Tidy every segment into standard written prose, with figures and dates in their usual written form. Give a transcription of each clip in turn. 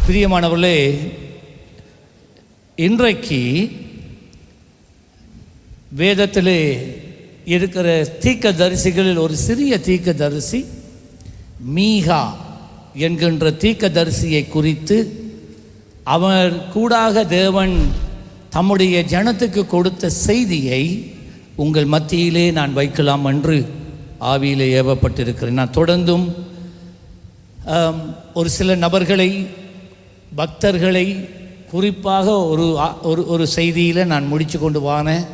பிரியமானவர்களே, இன்றைக்கு வேதத்திலே இருக்கிற தீர்க்கதரிசிகளில் ஒரு சிறிய தீர்க்கதரிசி மீகா என்கின்ற தீர்க்கதரிசியை குறித்து அவர் கூடாக தேவன் தம்முடைய ஜனத்துக்கு கொடுத்த செய்தியை உங்கள் மத்தியிலே நான் வைக்கலாம் என்று ஆவியிலே ஏவப்பட்டிருக்கிறேன். நான் தொடர்ந்தும் ஒரு சில நபர்களை, பக்தர்களை குறிப்பாக ஒரு செய்தியில் நான் முடித்து கொண்டு வானேன்.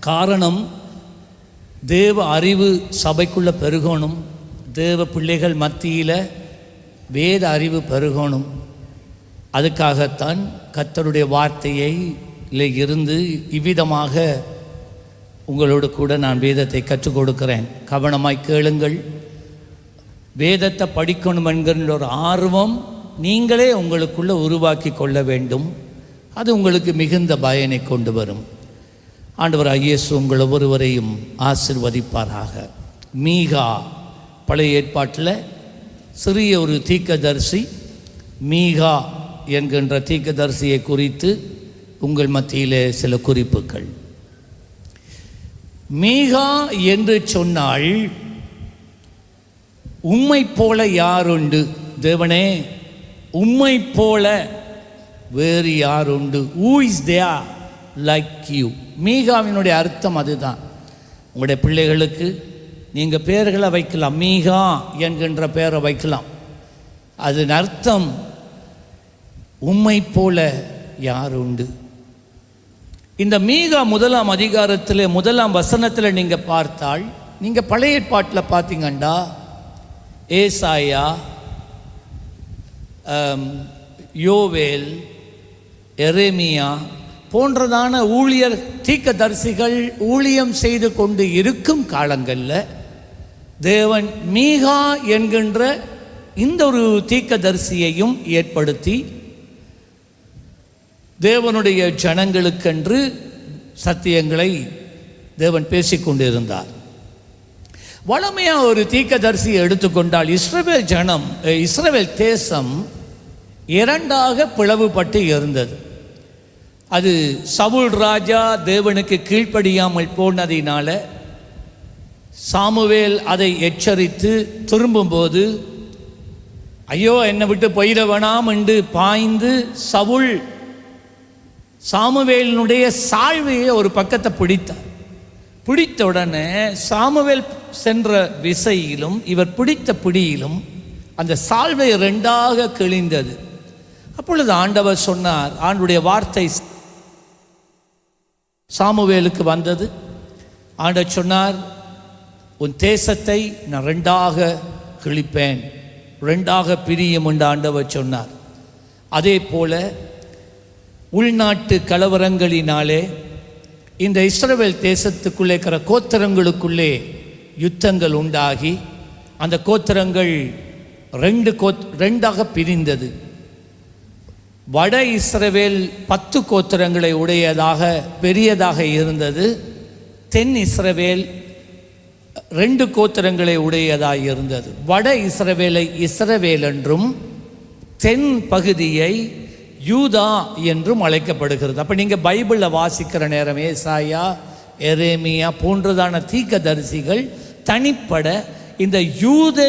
காரணம், தேவ அறிவு சபைக்குள்ளே பெருகணும், தேவ பிள்ளைகள் மத்தியில் வேத அறிவு பெருகணும். அதுக்காகத்தான் கர்த்தருடைய வார்த்தையை இருந்து இவ்விதமாக உங்களோடு கூட நான் வேதத்தை கற்றுக் கொடுக்கிறேன். கவனமாய் கேளுங்கள். வேதத்தை படிக்கணும் என்கின்ற ஒரு ஆர்வம் நீங்களே உங்களுக்குள்ளே உருவாக்கி கொள்ள வேண்டும். அது உங்களுக்கு மிகுந்த பயனை கொண்டு வரும். ஆண்டவராகிய இயேசு உங்கள் ஒவ்வொருவரையும் ஆசீர்வதிப்பாராக. மீகா பழைய ஏற்பாட்டில் சிறிய ஒரு தீர்க்கதரிசி. மீகா என்கின்ற தீர்க்கதரிசியை குறித்து உங்கள் மத்தியிலே சில குறிப்புகள். மீகா என்று சொன்னால் உம்மை போல யாருண்டு? தேவனே, உம்மை போல வேறு யாருண்டு? Who is there like you? மீகாவினுடைய அர்த்தம் அதுதான். உங்களுடைய பிள்ளைகளுக்கு நீங்கள் பெயர்களை வைக்கலாம், மீகா என்கின்ற பெயரை வைக்கலாம். அதன் அர்த்தம் உம்மை போல யாருண்டு. இந்த மீகா 1ஆம் அதிகாரத்தில் 1ஆம் வசனத்தில் நீங்கள் பார்த்தால், நீங்கள் பழைய ஏற்பாட்டில் பார்த்தீங்கன்னா ஏசாயா, யோவேல், எரேமியா போன்றதான ஊழியர் தீர்க்கதரிசிகள் ஊழியம் செய்து கொண்டு இருக்கும் காலங்களில் தேவன் மீகா என்கின்ற இந்த ஒரு தீர்க்கதரிசியையும் ஏற்படுத்தி தேவனுடைய ஜனங்களுக்கென்று சத்தியங்களை தேவன் பேசிக்கொண்டிருந்தார். வளமையாக ஒரு தீர்க்கதரிசியை எடுத்துக்கொண்டால் இஸ்ரவேல் தேசம் இரண்டாக பிளவுபட்டு இருந்தது. அது சவுல் ராஜா தேவனுக்கு கீழ்ப்படியாமல் போனதினால சாமுவேல் அதை எச்சரித்து திரும்பும்போது, ஐயோ என்னை விட்டு போயிட வேணாம் என்று பாய்ந்து சவுல் சாமுவேலினுடைய சால்வையை ஒரு பக்கத்தை பிடித்தார். பிடித்த உடனே சாமுவேல் சென்ற விசையிலும் இவர் பிடித்த பிடியிலும் அந்த சால்வை ரெண்டாக கிழிந்தது. அப்பொழுது ஆண்டவர் சொன்னார், ஆண்டுடைய வார்த்தை சாமுவேலுக்கு வந்தது. ஆண்டவர் சொன்னார், உன் தேசத்தை நான் ரெண்டாக கிழிப்பேன், ரெண்டாக பிரியும் என்று ஆண்டவர் சொன்னார். அதே போல உள்நாட்டு கலவரங்களினாலே இந்த இஸ்ரவேல் தேசத்துக்குள்ளே இருக்கிற கோத்திரங்களுக்குள்ளே யுத்தங்கள் உண்டாகி அந்த கோத்திரங்கள் ரெண்டாக பிரிந்தது. வட இஸ்ரவேல் 10 கோத்திரங்களை உடையதாக பெரியதாக இருந்தது. தென் இஸ்ரவேல் 2 கோத்திரங்களை உடையதாக இருந்தது. வட இஸ்ரவேலை இஸ்ரவேல் என்றும் தென் பகுதியை யூதா என்றும் அழைக்கப்படுகிறது. அப்போ நீங்கள் பைபிளில் வாசிக்கிற நேரம் ஏசாயா, எரேமியா போன்றதான தீர்க்கதரிசிகள் தனிப்பட இந்த யூதா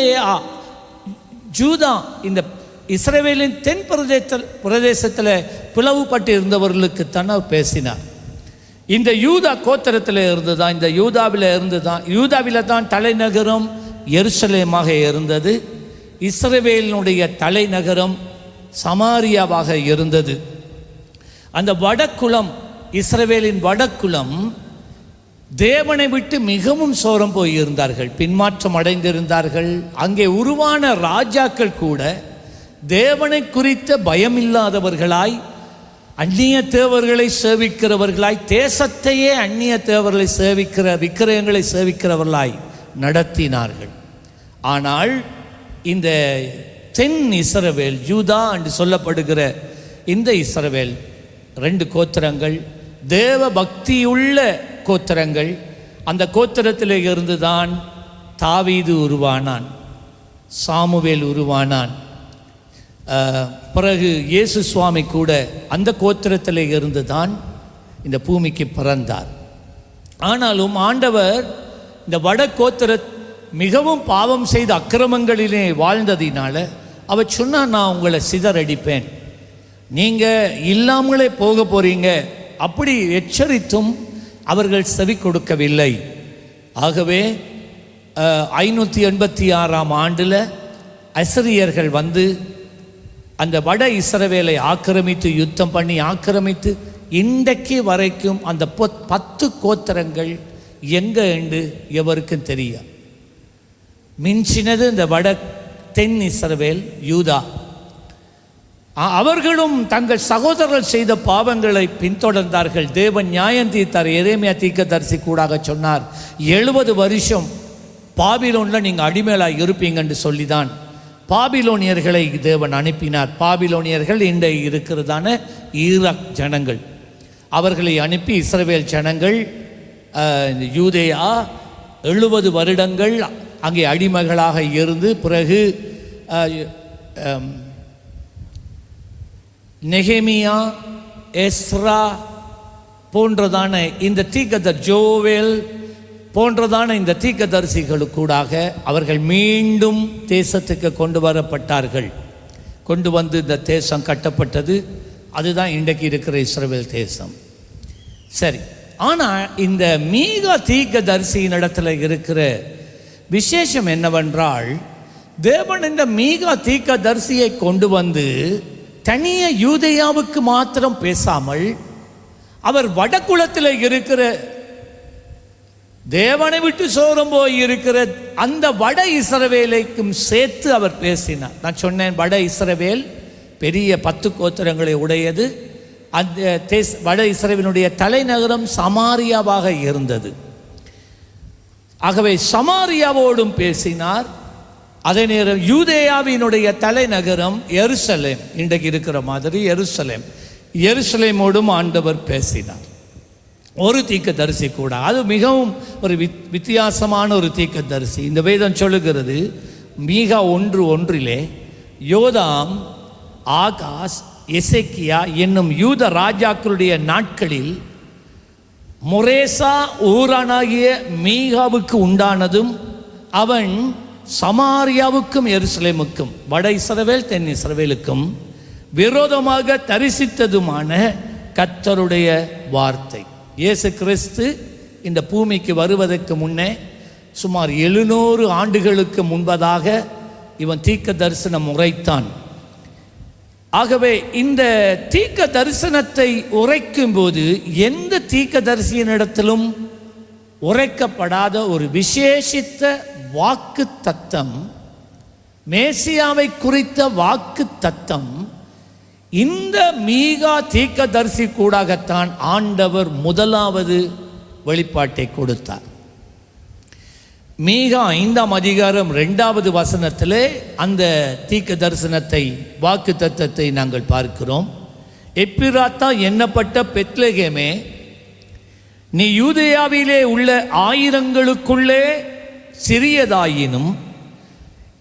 இந்த இஸ்ரவேலின் தென் பிரதேசத்தில் பிளவுபட்டு இருந்தவர்களுக்கு தான் பேசினார். இந்த யூதா கோத்திரத்தில் இருந்து தான், இந்த யூதாவில் தான் தலைநகரம் எருசலேமாக இருந்தது. இஸ்ரவேலினுடைய தலைநகரம் சமாரியாவாக இருந்தது. அந்த வடக்குலம், இஸ்ரவேலின் வடக்குலம் தேவனை விட்டு மிகவும் சோரம் போயிருந்தார்கள், பின்மாற்றம் அடைந்திருந்தார்கள். அங்கே உருவான ராஜாக்கள் கூட தேவனை குறித்த பயமில்லாதவர்களாய், அந்நிய தேவர்களை சேவிக்கிறவர்களாய், தேசத்தையே அந்நிய தேவர்களை சேவிக்கிற விக்கிரகங்களை சேவிக்கிறவர்களாய் நடத்தினார்கள். ஆனால் இந்த தென் இஸ்ரவேல், யூதா என்று சொல்லப்படுகிற இந்த இஸ்ரவேல் 2 கோத்திரங்கள் தேவ பக்தியுள்ள கோத்திரங்கள். அந்த கோத்திரத்தில் இருந்துதான் தாவீது உருவானான், சாமுவேல் உருவானான். பிறகு இயேசு சுவாமி கூட அந்த கோத்திரத்தில் இருந்து தான் இந்த பூமிக்கு பிறந்தார். ஆனாலும் ஆண்டவர் இந்த வட கோத்திர மிகவும் பாவம் செய்த அக்கிரமங்களிலே வாழ்ந்ததினால அவர் சொன்னார், நான் உங்களை சிதறடிப்பேன், நீங்கள் இல்லாமலே போக போறீங்க. அப்படி எச்சரித்தும் அவர்கள் செவி கொடுக்கவில்லை. ஆகவே 586ஆம் ஆண்டில் அசிரியர்கள் வந்து அந்த வட இஸ்ரவேலை ஆக்கிரமித்து யுத்தம் பண்ணி ஆக்கிரமித்து இன்றைக்கு வரைக்கும் அந்த 10 கோத்திரங்கள் எங்கே என்று எவருக்கும் தெரியாது. மிஞ்சினது இந்த வட தென் இஸ்ரவேல் யூதா. அவர்களும் தங்கள் சகோதரர்கள் செய்த பாவங்களை பின்தொடர்ந்தார்கள். தேவன் நியாயம் தீர்த்தார். எரேமியா தீர்க்கதரிசி கூடாக சொன்னார், 70 வருஷம் பாபிலோனில் நீங்கள் அடிமையாக இருப்பீங்கன்னு சொல்லிதான் பாபிலோனியர்களை தேவன் அனுப்பினார். பாபிலோனியர்கள் இன்றைக்கு இருக்கிறதான ஈராக் ஜனங்கள், அவர்களை அனுப்பி இஸ்ரவேல் ஜனங்கள் யூதேயா 70 வருடங்கள் அங்கே அடிமைகளாக இருந்து பிறகு நெகேமியா, எஸ்ரா போன்றதான இந்த ஜோவேல் போன்றதான இந்த தீர்க்கதரிசிகளுக்கூடாக அவர்கள் மீண்டும் தேசத்துக்கு கொண்டு வரப்பட்டார்கள். கொண்டு வந்து இந்த தேசம் கட்டப்பட்டது. அதுதான் இன்றைக்கு இருக்கிற இஸ்ரவேல் தேசம். சரி, ஆனால் இந்த மீகா தீர்க்கதரிசியின் இடத்துல இருக்கிற விசேஷம் என்னவென்றால், தேவன் இந்த மீகா தீர்க்கதரிசியை கொண்டு வந்து தனிய யூதேயாவுக்கு மாத்திரம் பேசாமல் அவர் வடகுலத்தில் இருக்கிற தேவனை விட்டு சோரம் போய் இருக்கிற அந்த வட இஸ்ரவேலைக்கும் சேர்த்து அவர் பேசினார். நான் சொன்னேன், வட இஸ்ரவேல் பெரிய 10 கோத்திரங்களை உடையது. அந்த வட இஸ்ரவேலுடைய தலைநகரம் சமாரியாவாக இருந்தது. ஆகவே சமாரியாவோடும் பேசினார். அதே நேரம் யூதேயாவினுடைய தலைநகரம் எருசலேம், இன்றைக்கு இருக்கிற மாதிரி எருசலேமோடும் ஆண்டவர் பேசினார். ஒரு தீர்க்கதரிசி கூட, அது மிகவும் ஒரு வித்தியாசமான ஒரு தீர்க்கதரிசி. இந்த வேதம் சொல்லுகிறது, மீகா 1:1 யோதாம், ஆகாஸ், எசேக்கியா என்னும் யூத ராஜாக்களுடைய நாட்களில் மொரேசா ஊரானாகிய மீகாவுக்கு உண்டானதும் அவன் சமாரியாவுக்கும் எருசலேமுக்கும் வட இஸ்ரவேல் தென் இஸ்ரவேலுக்கும் விரோதமாக தரிசித்ததுமான கர்த்தருடைய வார்த்தை. இயேசு கிறிஸ்து இந்த பூமிக்கு வருவதற்கு முன்னே சுமார் 700 ஆண்டுகளுக்கு முன்பதாக இவன் தீர்க்க தரிசனம் உரைத்தான். ஆகவே இந்த தீர்க்க தரிசனத்தை உரைக்கும் போது எந்த தீர்க்க தரிசியினிடத்திலும் உரைக்கப்படாத ஒரு விசேஷித்த வாக்கு தத்தம், மேசியாவை குறித்த வாக்கு தத்தம் இந்த மீகா தீர்க்கதரிசி கூடாகத்தான் ஆண்டவர் முதலாவது வெளிப்பாட்டை கொடுத்தார். மீகா 5ஆம் அதிகாரம் 2வது வசனத்திலே அந்த தீர்க்க தரிசனத்தை வாக்கு தத்தத்தை நாங்கள் பார்க்கிறோம். எப்பிராத்தா எண்ணப்பட்ட பெத்லகேமே, நீ யூதேயாவிலே உள்ள 1000களுக்குள்ளே சிறியதாயினும்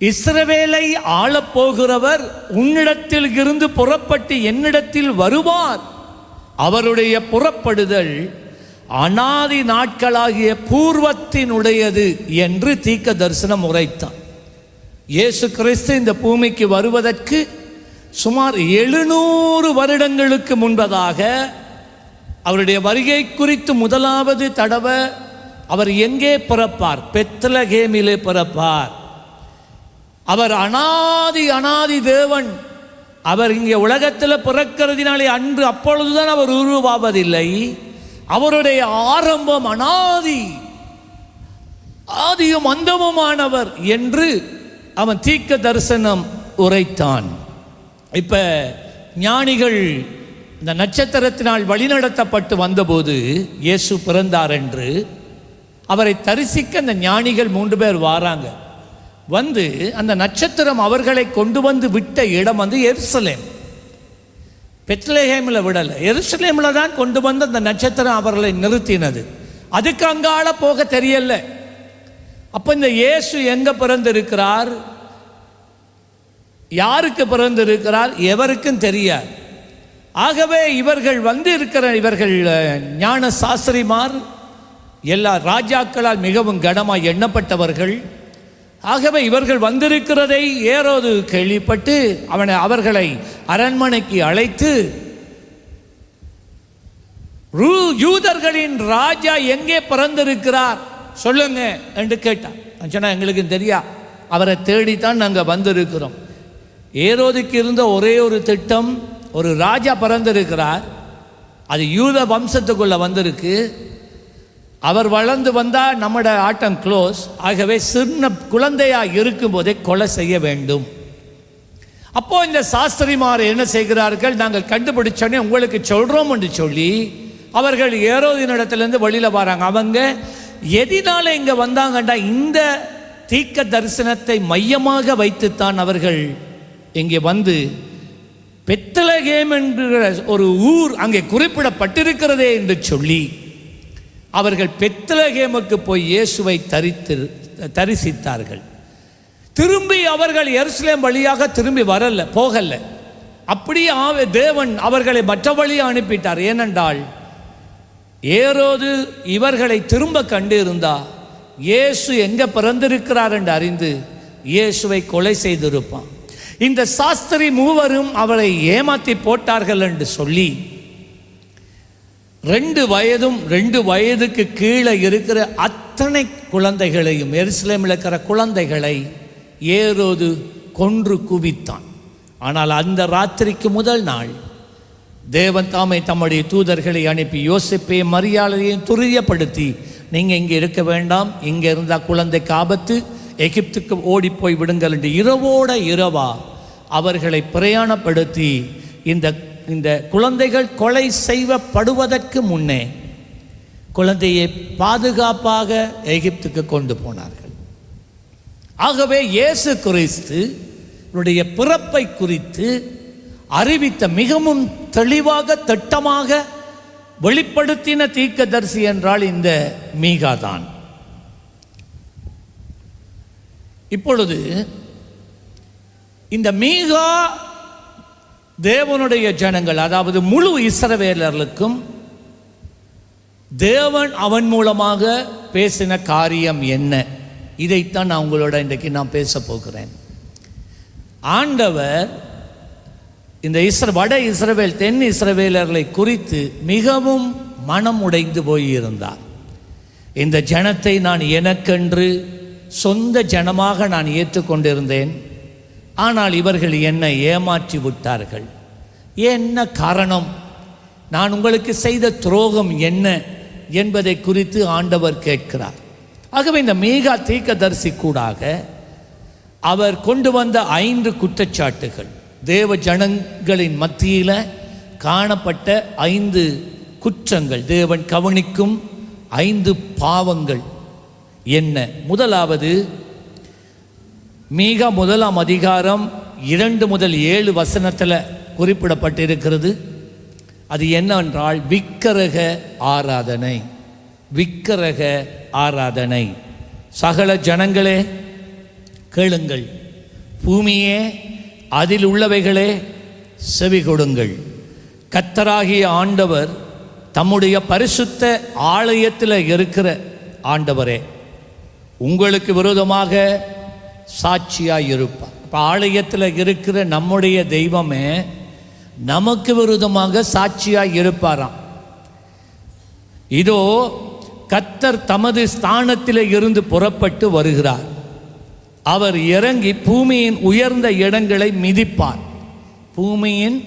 இஸ்ரவேலை ஆளப்போகிறவர் உன்னிடத்தில் இருந்து புறப்பட்டு என்னிடத்தில் வருவார். அவருடைய புறப்படுதல் அநாதி நாட்களாகிய பூர்வத்தினுடையது என்று தீர்க்க தரிசனம் உரைத்தான். இயேசு கிறிஸ்து இந்த பூமிக்கு வருவதற்கு சுமார் 700 வருடங்களுக்கு முன்பதாக அவருடைய வருகை குறித்து முதலாவது தடவை அவர் எங்கே பிறப்பார்? பெத்லகேமிலே பிறப்பார். அவர் அநாதி தேவன். அவர் இங்கே உலகத்தில் பிறக்கிறதினாலே அன்று அப்பொழுதுதான் அவர் உருவாவதில்லை. அவருடைய ஆரம்பம் ஆதியும் அந்தமுமானவர் என்று அவன் தீர்க்க தரிசனம் உரைத்தான். இப்ப ஞானிகள் இந்த நட்சத்திரத்தினால் வழிநடத்தப்பட்டு வந்தபோது இயேசு பிறந்தார் என்று அவரை தரிசிக்க அந்த ஞானிகள் 3 பேர் வாராங்க. வந்து அந்த நட்சத்திரம் அவர்களை கொண்டு வந்து விட்ட இடம் வந்து எருசலேம். பெத்லகேமில் விடல, எருசலேமில் தான் கொண்டு வந்து அந்த நட்சத்திரம் அவர்களை நிறுத்தினது. அதுக்கு அங்கால போக தெரியல. அப்ப இந்த இயேசு எங்க பிறந்திருக்கிறார்? யாருக்கு பிறந்திருக்கிறார் எவருக்கும் தெரியாது. ஆகவே இவர்கள் இவர்கள் ஞான சாஸ்திரிமார் எல்லா ராஜாக்களால் மிகவும் கனமாய் எண்ணப்பட்டவர்கள். ஆகவே இவர்கள் வந்திருக்கிறதை ஏரோது கேள்விப்பட்டு அவர்களை அரண்மனைக்கு அழைத்து, யூதர்களின் ராஜா எங்கே பிறந்திருக்கிறார் சொல்லுங்க என்று கேட்டார். சொன்னா எங்களுக்கு தெரியா, அவரை தேடித்தான் நாங்கள் வந்திருக்கிறோம். ஏரோதுக்கு இருந்த ஒரே ஒரு திட்டம், ஒரு ராஜா பிறந்திருக்கிறார், அது யூத வம்சத்துக்குள்ள வந்திருக்கு, அவர் வளர்ந்து வந்தால் நம்மட ஆட்டம் க்ளோஸ். ஆகவே சின்ன குழந்தையாக இருக்கும்போதே கொலை செய்ய வேண்டும். அப்போ இந்த சாஸ்திரிமார் என்ன செய்கிறார்கள், நாங்கள் கண்டுபிடிச்சோன்னே உங்களுக்கு சொல்றோம் என்று சொல்லி அவர்கள் ஏரோதின் இடத்திலிருந்து வெளியில வராங்க. அவங்க எதினால இங்க வந்தாங்கண்டா, இந்த தீர்க்க தரிசனத்தை மையமாக வைத்துத்தான் அவர்கள் இங்கே வந்து, பெத்லகேம் என்கிற ஒரு ஊர் அங்கே குறிப்பிடப்பட்டிருக்கிறதே என்று சொல்லி அவர்கள் பெத்லகேமுக்கு போய் இயேசுவை தரிசித்தார்கள். திரும்பி அவர்கள் எருசலேம் வழியாக திரும்பி போகல. அப்படியே தேவன் அவர்களை மற்ற வழியாக அனுப்பிட்டார். ஏனென்றால் ஏரோது இவர்களை திரும்ப கண்டு இருந்தா இயேசு எங்க பிறந்திருக்கிறார் என்று அறிந்து இயேசுவை கொலை செய்திருப்பான். இந்த சாஸ்திரி மூவரும் அவரை ஏமாத்தி போட்டார்கள் என்று சொல்லி 2 வயதுக்கு கீழே இருக்கிற அத்தனை குழந்தைகளையும், எருசலேமில் இருக்கிற குழந்தைகளை ஏரோது கொன்று குவித்தான். ஆனால் அந்த ராத்திரிக்கு முதல் நாள் தேவன் தாமே தம்முடைய தூதர்களை அனுப்பி யோசிப்பையும் மரியாதையும் துரியப்படுத்தி, நீங்கள் இங்கே இருக்க வேண்டாம், இங்கே இருந்தால் குழந்தைக்கு ஆபத்து, எகிப்துக்கு ஓடி போய் விடுங்கள் என்று இரவோட இரவா அவர்களை பிரயாணப்படுத்தி இந்த குழந்தைகள் கொலை செய்யப்படுவதற்கு முன்னே குழந்தையை பாதுகாப்பாக எகிப்துக்கு கொண்டு போனார்கள். ஆகவே இயேசு கிறிஸ்து பிறப்பை குறித்து அறிவித்த மிகவும் தெளிவாக திட்டமாக வெளிப்படுத்தின தீர்க்கதரிசி என்றால் இந்த மீகாதான். இப்பொழுது இந்த மீகா தேவனுடைய ஜனங்கள், அதாவது முழு இஸ்ரவேலர்களுக்கும் தேவன் அவன் மூலமாக பேசின காரியம் என்ன, இதைத்தான் நான் உங்களோட இன்றைக்கு நான் பேச போகிறேன். ஆண்டவர் இந்த வட இஸ்ரவேல் தென் இஸ்ரவேலர்களை குறித்து மிகவும் மனம் உடைந்து போயிருந்தார். இந்த ஜனத்தை நான் எனக்கென்று சொந்த ஜனமாக நான் ஏற்றுக்கொண்டிருந்தேன், ஆனால் இவர்கள் என்னை ஏமாற்றி விட்டார்கள். என்ன காரணம், நான் உங்களுக்கு செய்த துரோகம் என்ன என்பதை குறித்து ஆண்டவர் கேட்கிறார். ஆகவே இந்த மீகா தீர்க்கதரிசி கூடாக அவர் கொண்டு வந்த 5 குற்றச்சாட்டுகள், தேவ ஜனங்களின் மத்தியில் காணப்பட்ட 5 குற்றங்கள், தேவன் கவனிக்கும் 5 பாவங்கள் என்ன. முதலாவது, மீகா 1ஆம் அதிகாரம் 2 முதல் 7 வசனத்தில் குறிப்பிடப்பட்டிருக்கிறது. அது என்னவென்றால் விக்கிரக ஆராதனை. விக்கிரக ஆராதனை. சகல ஜனங்களே கேளுங்கள், பூமியே அதில் உள்ளவைகளே செவி கொடுங்கள். கர்த்தராகிய ஆண்டவர் தம்முடைய பரிசுத்த ஆலயத்தில் இருக்கிற ஆண்டவரே உங்களுக்கு விரோதமாக சாட்சியாய் இருப்பார். இப்போ ஆலயத்தில் இருக்கிற நம்முடைய தெய்வமே நமக்கு விரோதமாக சாட்சியாய் இருப்பாராம். இதோ கர்த்தர் தமது ஸ்தானத்தில் இருந்து புறப்பட்டு வருகிறார். அவர் இறங்கி பூமியின் உயர்ந்த இடங்களை மிதிப்பார். பூமியின்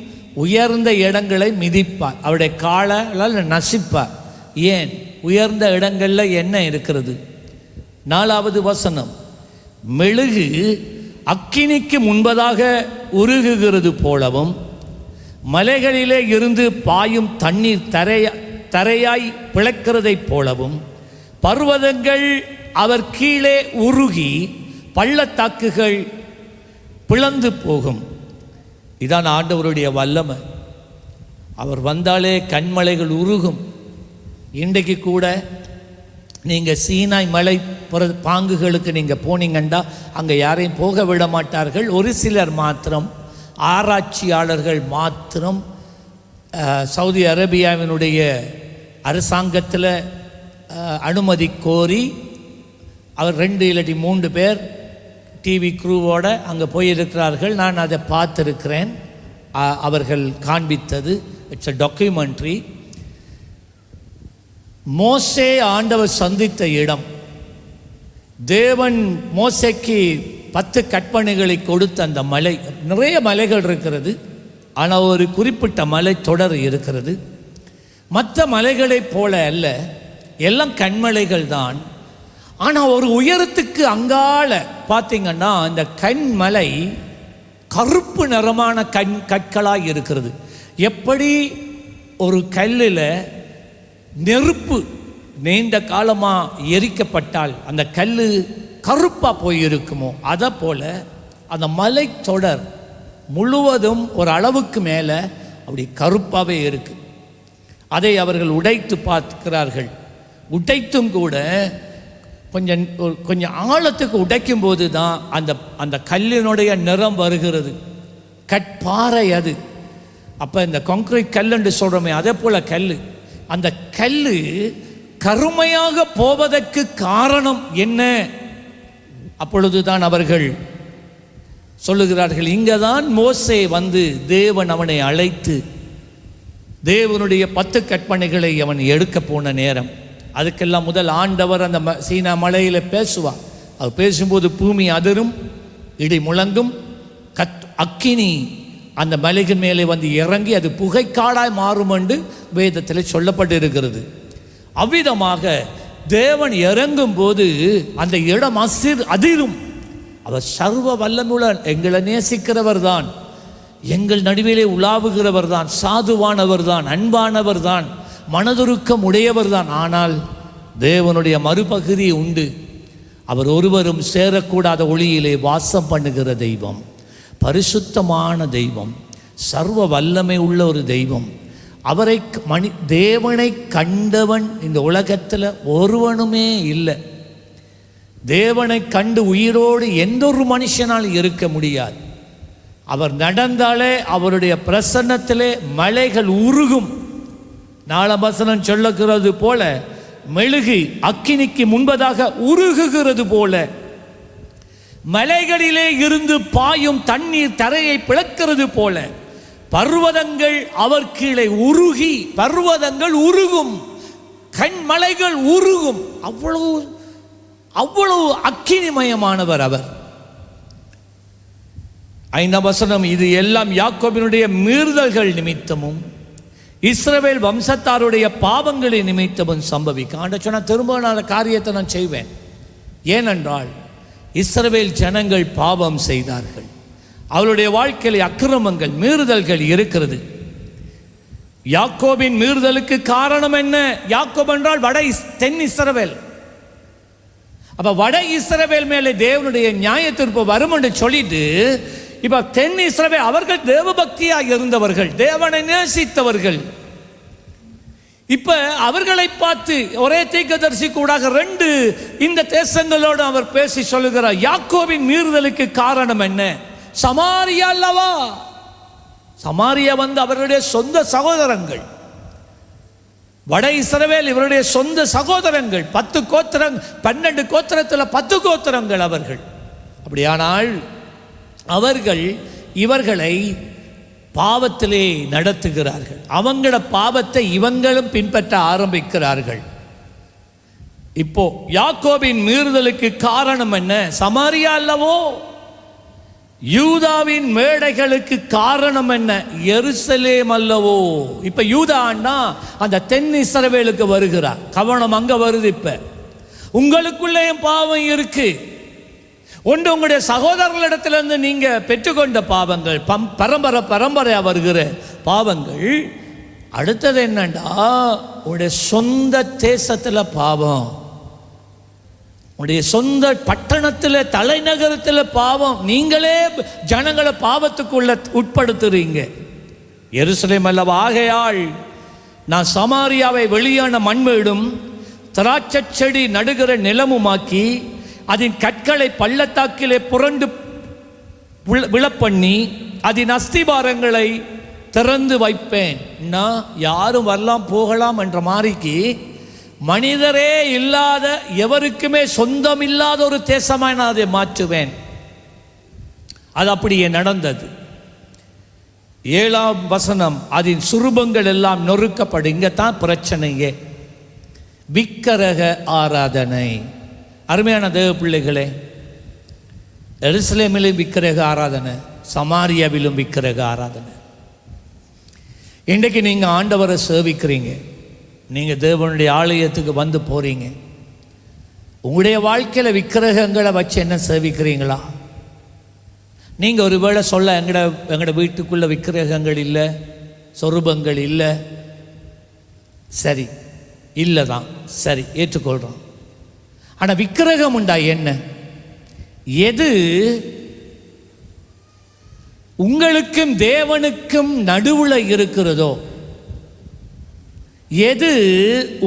உயர்ந்த இடங்களை மிதிப்பார். அவருடைய காலால் நசிப்பார். ஏன்? உயர்ந்த இடங்களில் என்ன இருக்கிறது? 4வது வசனம், மெழுகு அக்கினிக்கு முன்பதாக உருகுகிறது போலவும் மலைகளிலே இருந்து பாயும் தண்ணீர் தரையாய் பிளக்கிறதை போலவும் பர்வதங்கள் அவர் கீழே உருகி பள்ளத்தாக்குகள் பிளந்து போகும். இதான் ஆண்டவருடைய வல்லமை. அவர் வந்தாலே கண்மலைகள் உருகும். இன்றைக்கு கூட நீங்கள் சீனாய் மலை பாங்குகளுக்கு நீங்கள் போனீங்கன்னா அங்கே யாரையும் போக விட மாட்டார்கள். ஒரு சிலர் மாத்திரம், ஆராய்ச்சியாளர்கள் மாத்திரம் சவுதி அரேபியாவினுடைய அரசாங்கத்தில் அனுமதி கோரி அவர் 2 இல்லாட்டி 3 பேர் டிவி க்ரூவோட அங்கே போயிருக்கிறார்கள். நான் அதை பார்த்துருக்கிறேன். அவர்கள் காண்பித்தது இட்ஸ் அ டாக்குமெண்ட்ரி. மோசே ஆண்டவர் சந்தித்த இடம், தேவன் மோசேக்கு 10 கற்பனைகளை கொடுத்த அந்த மலை. நிறைய மலைகள் இருக்கிறது, ஆனால் ஒரு குறிப்பிட்ட மலை தொடர் இருக்கிறது. மற்ற மலைகளைப் போல அல்ல, எல்லாம் கண்மலைகள் தான். ஆனால் ஒரு உயரத்துக்கு அங்கால பார்த்தீங்கன்னா இந்த கண்மலை கருப்பு நிறமான கற்களாக இருக்கிறது. எப்படி ஒரு கல்லில் நெருப்பு நீண்ட காலமாக எரிக்கப்பட்டால் அந்த கல் கருப்பாக போயிருக்குமோ, அதை போல் அந்த மலை தொடர் முழுவதும் ஒரு அளவுக்கு மேலே அப்படி கருப்பாகவே இருக்கு. அதை அவர்கள் உடைத்து பார்க்கிறார்கள். உடைத்தும் கூட கொஞ்சம் ஆழத்துக்கு உடைக்கும் போது தான் அந்த கல்லினுடைய நிறம் வருகிறது. கற்பாறை அது. அப்போ இந்த கான்கிரீட் கல் என்று சொல்கிறோமே, அதே போல் கல். அந்த கல் கருமையாக போவதற்கு காரணம் என்ன? அப்பொழுது தான் அவர்கள் சொல்லுகிறார்கள், இங்கே தான் மோசே வந்து தேவன் அவனை அழைத்து தேவனுடைய 10 கற்பனைகளை அவன் எடுக்க போன நேரம். அதுக்கெல்லாம் முதல் ஆண்டவர் அந்த சீனா மலையில் பேசுவார். அவர் பேசும்போது பூமி அதிரும், இடி முழங்கும், அக்கினி அந்த மலைகள் மேலே வந்து இறங்கி அது புகைக்காடாய் மாறும் என்று வேதத்தில் சொல்லப்பட்டு இருக்கிறது. அவ்விதமாக தேவன் இறங்கும் போது அந்த இடம் அதிரும். அவர் சர்வ வல்லமுள்ள எங்களை நேசிக்கிறவர் தான், எங்கள் நடுவிலே உலாவுகிறவர் தான், சாதுவானவர் தான், அன்பானவர் தான், மனதுருக்கம் உடையவர் தான். ஆனால் தேவனுடைய மறுபகுதி உண்டு. அவர் ஒருவரும் சேரக்கூடாத ஒளியிலே வாசம் பண்ணுகிற தெய்வம், பரிசுத்தமான தெய்வம், சர்வ வல்லமை உள்ள ஒரு தெய்வம். அவரை தேவனை கண்டவன் இந்த உலகத்தில் ஒருவனுமே இல்லை. தேவனை கண்டு உயிரோடு எந்த ஒரு மனுஷனால் இருக்க முடியாது. அவர் நடந்தாலே அவருடைய பிரசன்னத்திலே மலைகள் உருகும். நாளவசனம் சொல்லுகிறது போல மெழுகு அக்கினிக்கு முன்பதாக உருகுகிறது போல மலைகளிலே இருந்து பாயும் தண்ணீர் தரையை பிளக்கிறது போல பர்வதங்கள் அவர் கீழே உருகி பர்வதங்கள் உருகும், கண்மலைகள் உருகும். அவ்வளவு அவ்வளவு அக்கினிமயமானவர் அவர். 5ஆம் வசனம், இது எல்லாம் யாக்கோபினுடைய மீறுதல்கள் நிமித்தமும் இஸ்ரவேல் வம்சத்தாருடைய பாவங்களின் நிமித்தமும் சம்பவிக்கும். ஆண்ட சொன்ன திரும்ப நான் காரியத்தை நான் செய்வேன். ஏனென்றால் இஸ்ரவேல் ஜனங்கள் பாவம் செய்தார்கள். அவருடைய வாழ்க்கையில் அக்கிரமங்கள் மீறுதல்கள் இருக்கிறது. யாக்கோபின் மீறுதலுக்கு காரணம் என்ன? யாக்கோப் என்றால் தென் இஸ்ரவேல். அப்ப வட இஸ்ரவேல் மேலே தேவனுடைய நியாய தீர்ப்பு வரும் என்று சொல்லிட்டு இப்ப தென் இஸ்ரவேல் அவர்கள் தேவபக்தியாக இருந்தவர்கள், தேவனை நேசித்தவர்கள். இப்ப அவர்களை பார்த்து ஒரே தீர்க்கதரிசி கூடாக 2 இந்த தேசங்களோடு அவர் பேசி சொல்லுகிறார், யாக்கோபின் மீறுதலுக்கு காரணம் என்ன? சமாரியா அல்லவா? சமாரியா வந்து அவருடைய சொந்த சகோதரங்கள். வட இஸ்ரவேல் இவருடைய சொந்த சகோதரங்கள். 10 கோத்திரம் 12 கோத்திரத்தில் 10 கோத்திரங்கள் அவர்கள். அப்படியானால் அவர்கள் இவர்களை பாவத்திலே நடத்துகிறார்கள். அவங்கள பாவத்தை இவங்களும் பின்பற்ற ஆரம்பிக்கிறார்கள். இப்போ யாக்கோபின் மீறுதலுக்கு காரணம் என்ன? சமாரியா அல்லவோ? யூதாவின் மேடைகளுக்கு காரணம் என்ன? எருசலேம் அல்லவோ? இப்ப யூதான்னா அந்த தென் இஸ்ரவேலுக்கு வருகிறார். கவனம் அங்க வருது. இப்ப உங்களுக்குள்ளேயும் பாவம் இருக்கு. ஒன்று உங்களுடைய சகோதரர்களிடத்திலிருந்து நீங்க பெற்றுக்கொண்ட பாவங்கள், பரம்பரையா வருகிற பாவங்கள். அடுத்தது என்னண்டா, உங்களுடைய சொந்த தேசத்துல பாவம், உங்களுடைய சொந்த பட்டணத்தில் தலைநகரத்தில் பாவம். நீங்களே ஜனங்களை பாவத்துக்குள்ள உட்படுத்துறீங்க. எருசலேம் அல்லவா? ஆகையால் நான் சமாரியாவை வெளியான மண்மேடும் திராட்சை செடி நடுகிற நிலமுமாக்கி அதன் கற்களை பள்ளத்தாக்கிலே புரண்டு விழப்பண்ணி அதன் அஸ்திபாரங்களை திறந்து வைப்பேன். நான் யாரும் வரலாம் போகலாம் என்ற மாதிரிக்கு மனிதரே இல்லாத, எவருக்குமே சொந்தம் இல்லாத ஒரு தேசமாக நான் அதை மாற்றுவேன். அது அப்படியே நடந்தது. 7ஆம் வசனம், அதன் சுரூபங்கள் எல்லாம் நொறுக்கப்படும். இங்கத்தான் பிரச்சனையே, விக்கிரக ஆராதனை. அருமையான தேவ பிள்ளைகளே, எருசலேமிலும் விக்கிரக ஆராதனை, சமாரியாவிலும் விக்கிரக ஆராதனை. இன்றைக்கு நீங்கள் ஆண்டவரை சேவிக்கிறீங்க, நீங்கள் தேவனுடைய ஆலயத்துக்கு வந்து போகிறீங்க. உங்களுடைய வாழ்க்கையில் விக்கிரகங்களை வச்சு என்ன சேவிக்கிறீங்களா? நீங்கள் ஒருவேளை சொல்ல எங்கட வீட்டுக்குள்ளே விக்கிரகங்கள் இல்லை, சொரூபங்கள் இல்லை. சரி, இல்லை தான், சரி, ஏற்றுக்கொள்கிறோம். ஆனால் விக்கிரகம் உண்டா என்ன? எது உங்களுக்கும் தேவனுக்கும் நடுவில் இருக்கிறதோ, எது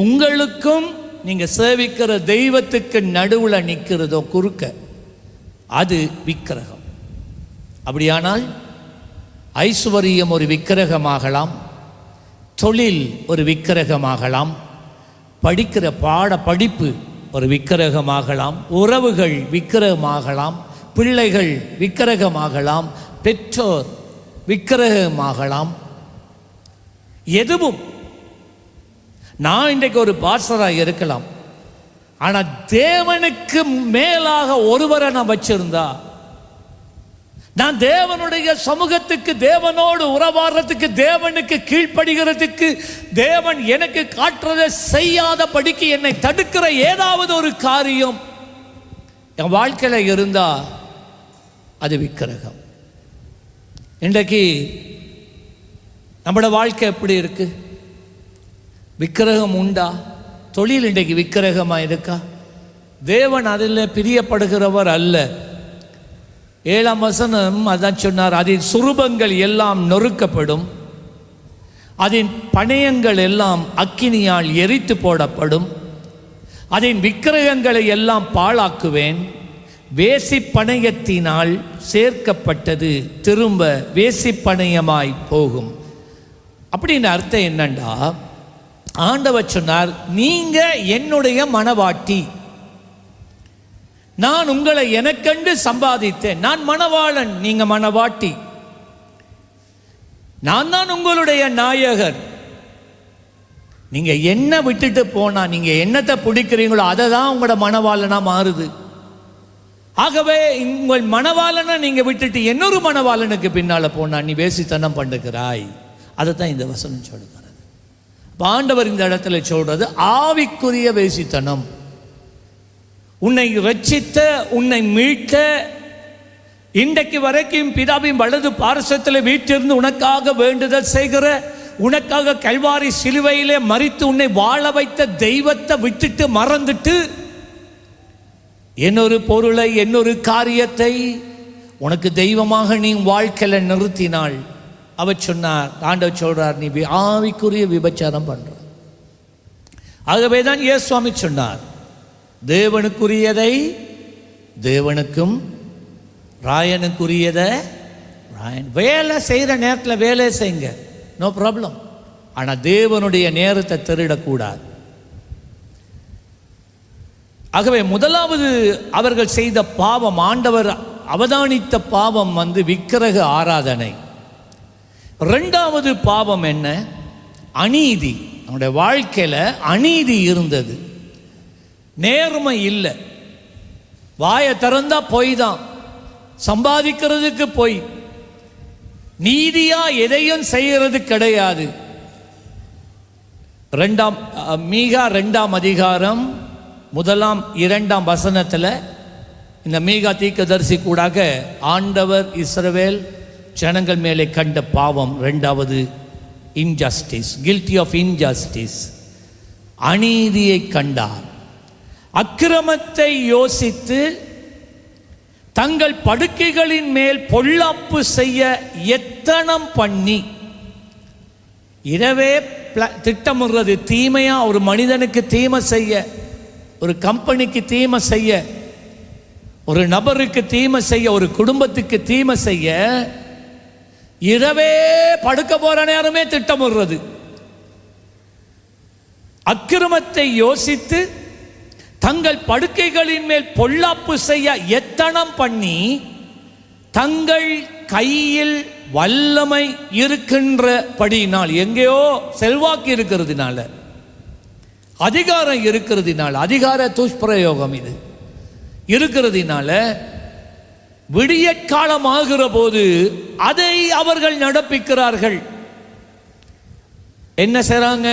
உங்களுக்கும் நீங்க சேவிக்கிற தெய்வத்துக்கு நடுவில் நிற்கிறதோ, குறுக்க, அது விக்கிரகம். அப்படியானால் ஐஸ்வர்யம் ஒரு விக்கிரகமாகலாம், தொழில் ஒரு விக்கிரகமாகலாம், படிக்கிற படிப்பு ஒரு விக்கிரகமாகலாம், உறவுகள் விக்கிரகமாகலாம், பிள்ளைகள் விக்கிரகமாகலாம், பெற்றோர் விக்கிரகமாகலாம். எதுவும். நான் இன்றைக்கு ஒரு பாஸ்டராக இருக்கலாம், ஆனால் தேவனுக்கு மேலாக ஒருவரை நான் வச்சிருந்தா, நான் தேவனுடைய சமூகத்துக்கு, தேவனோடு உறவாடுறதுக்கு, தேவனுக்கு கீழ்ப்படுகிறதுக்கு, தேவன் எனக்கு காட்டுறதை செய்யாத படிக்கு என்னை தடுக்கிற ஏதாவது ஒரு காரியம் என் வாழ்க்கையில் இருந்தா அது விக்கிரகம். இன்றைக்கு நம்மளோட வாழ்க்கை எப்படி இருக்கு? விக்கிரகம் உண்டா? தொழில் இன்றைக்கு விக்கிரகமாக இருக்கா? தேவன் அதில் பிரியப்படுகிறவர் அல்ல. 7ஆம் வசனம் அதான் சொன்னார், அதன் சுரூபங்கள் எல்லாம் நொறுக்கப்படும், அதன் பணயங்கள் எல்லாம் அக்கினியால் எரித்து போடப்படும், அதன் விக்கிரகங்களை எல்லாம் பாழாக்குவேன். வேசி பணயத்தினால் சேர்க்கப்பட்டது திரும்ப வேசி பணயமாய் போகும். அப்படின்னு அர்த்தம் என்னண்டா, ஆண்டவர் சொன்னார், நீங்க என்னுடைய மணவாட்டி, நான் உங்களை எனக்கென்று சம்பாதித்தேன், நான் மணவாளன், நீங்க மணவாட்டி, நான் தான் உங்களுடைய நாயகர். நீங்க என்ன விட்டுட்டு போனா, நீங்க என்னத்தை பிடிக்கிறீங்களோ அதை தான் உங்களோட மணவாளனா மாறுது. ஆகவே உங்கள் மணவாளனை நீங்க விட்டுட்டு இன்னொரு மணவாளனுக்கு பின்னால போனா நீ வேசித்தனம் பண்ணுகிறாய். அதை தான் இந்த வசனம் சொல்லுகிறது. ஆண்டவர் இந்த இடத்துல சொல்றது ஆவிக்குரிய வேசித்தனம். உன்னை ரட்சித்த, உன்னை மீட்ட, இன்றைக்கு வரைக்கும் பிதாவின் வலது பார்சத்தில் வீட்டிலிருந்து உனக்காக வேண்டுதல் செய்கிற, உனக்காக கல்வாரி சிலுவையிலே மரித்து உன்னை வாழ வைத்த தெய்வத்தை விட்டுட்டு மறந்துட்டு இன்னொரு பொருளை, இன்னொரு காரியத்தை உனக்கு தெய்வமாக நீ வாழ்க்கையில் நிறுத்தினாள். அவர் சொன்னார், ஆண்டவர் சொல்றார், நீ ஆவிக்குரிய விபச்சாரம் பண்ற. ஆகவே தான் இயேசுவாமி சொன்னார், தேவனுக்குரியதை தேவனுக்கும், ராயனுக்குரியதை ராயன். வேலை செய்கிற நேரத்தில் வேலை செய்யுங்க, நோ ப்ராப்ளம். ஆனால் தேவனுடைய நேரத்தை திருடக்கூடாது. ஆகவே முதலாவது அவர்கள் செய்த பாவம், ஆண்டவர் அவதானித்த பாவம் விக்கிரக ஆராதனை. இரண்டாவது பாவம் என்ன? அநீதி. நம்முடைய வாழ்க்கையில் அநீதி இருந்தது, நேர்மை இல்லை. வாயை திறந்தா பொய் தான், சம்பாதிக்கிறதுக்கு பொய், நீதியா எதையும் செய்கிறது கிடையாது. மீகா 2ஆம் அதிகாரம் 1, 2 வசனத்தில் இந்த மீகா தீர்க்கதரிசி கூடாக ஆண்டவர் இஸ்ரவேல் ஜனங்கள் மேலே கண்ட பாவம் 2வது இன்ஜஸ்டிஸ், கில்ட்டி ஆஃப் இன்ஜஸ்டிஸ், அநீதியை கண்டார். அக்கிரமத்தை யோசித்து தங்கள் படுக்கைகளின் மேல் பொல்லாப்பு செய்ய எத்தனம் பண்ணி இரவே திட்டமிடுறது தீமையா, ஒரு மனிதனுக்கு தீமை செய்ய, ஒரு கம்பெனிக்கு தீமை செய்ய, ஒரு நபருக்கு தீமை செய்ய, ஒரு குடும்பத்துக்கு தீமை செய்ய இரவே படுக்க போற நேரமே திட்டமிடுறது. அக்கிரமத்தை யோசித்து தங்கள் படுக்கைகளின் மேல் பொல்லாப்பு செய்ய எத்தனம் பண்ணி தங்கள் கையில் வல்லமை இருக்கின்றபடியினால், எங்கேயோ செல்வாக்கு இருக்கிறதுனால, அதிகாரம் இருக்கிறதுனால, அதிகார துஷ்பிரயோகம் இது இருக்கிறதுனால, விடிய காலம் ஆகிற போது அதை அவர்கள் நடப்பிக்கிறார்கள். என்ன செய்றாங்க?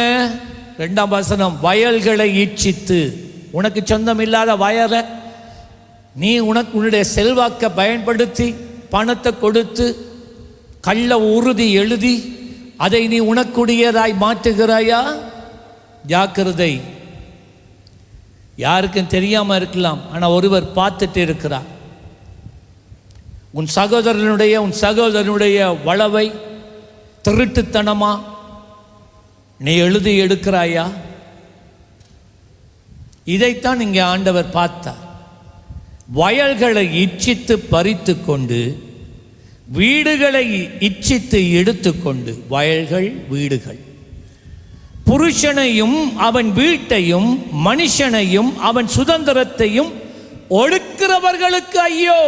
2ஆம் வசனம், வயல்களை இச்சித்து. உனக்கு சொந்தம் இல்லாத வயலை நீ உன்னுடைய செல்வாக்கை பயன்படுத்தி பணத்தை கொடுத்து கள்ள உறுதி எழுதி அதை நீ உனக்குடையதாய் மாற்றுகிறாயா? ஜாக்கிரதை. யாருக்கும் தெரியாம இருக்கலாம், ஆனால் ஒருவர் பார்த்துட்டு இருக்கிறார். உன் சகோதரனுடைய வளவை திருட்டுத்தனமா நீ எழுதி எடுக்கிறாயா? இதைத்தான் இங்கே ஆண்டவர் பார்த்தார். வயல்களை இச்சித்து பறித்து கொண்டு, வீடுகளை இச்சித்து எடுத்துக்கொண்டு, வயல்கள் வீடுகள், புருஷனையும் அவன் வீட்டையும் மனுஷனையும் அவன் சுதந்திரத்தையும் ஒடுக்கிறவர்களுக்கு ஐயோ.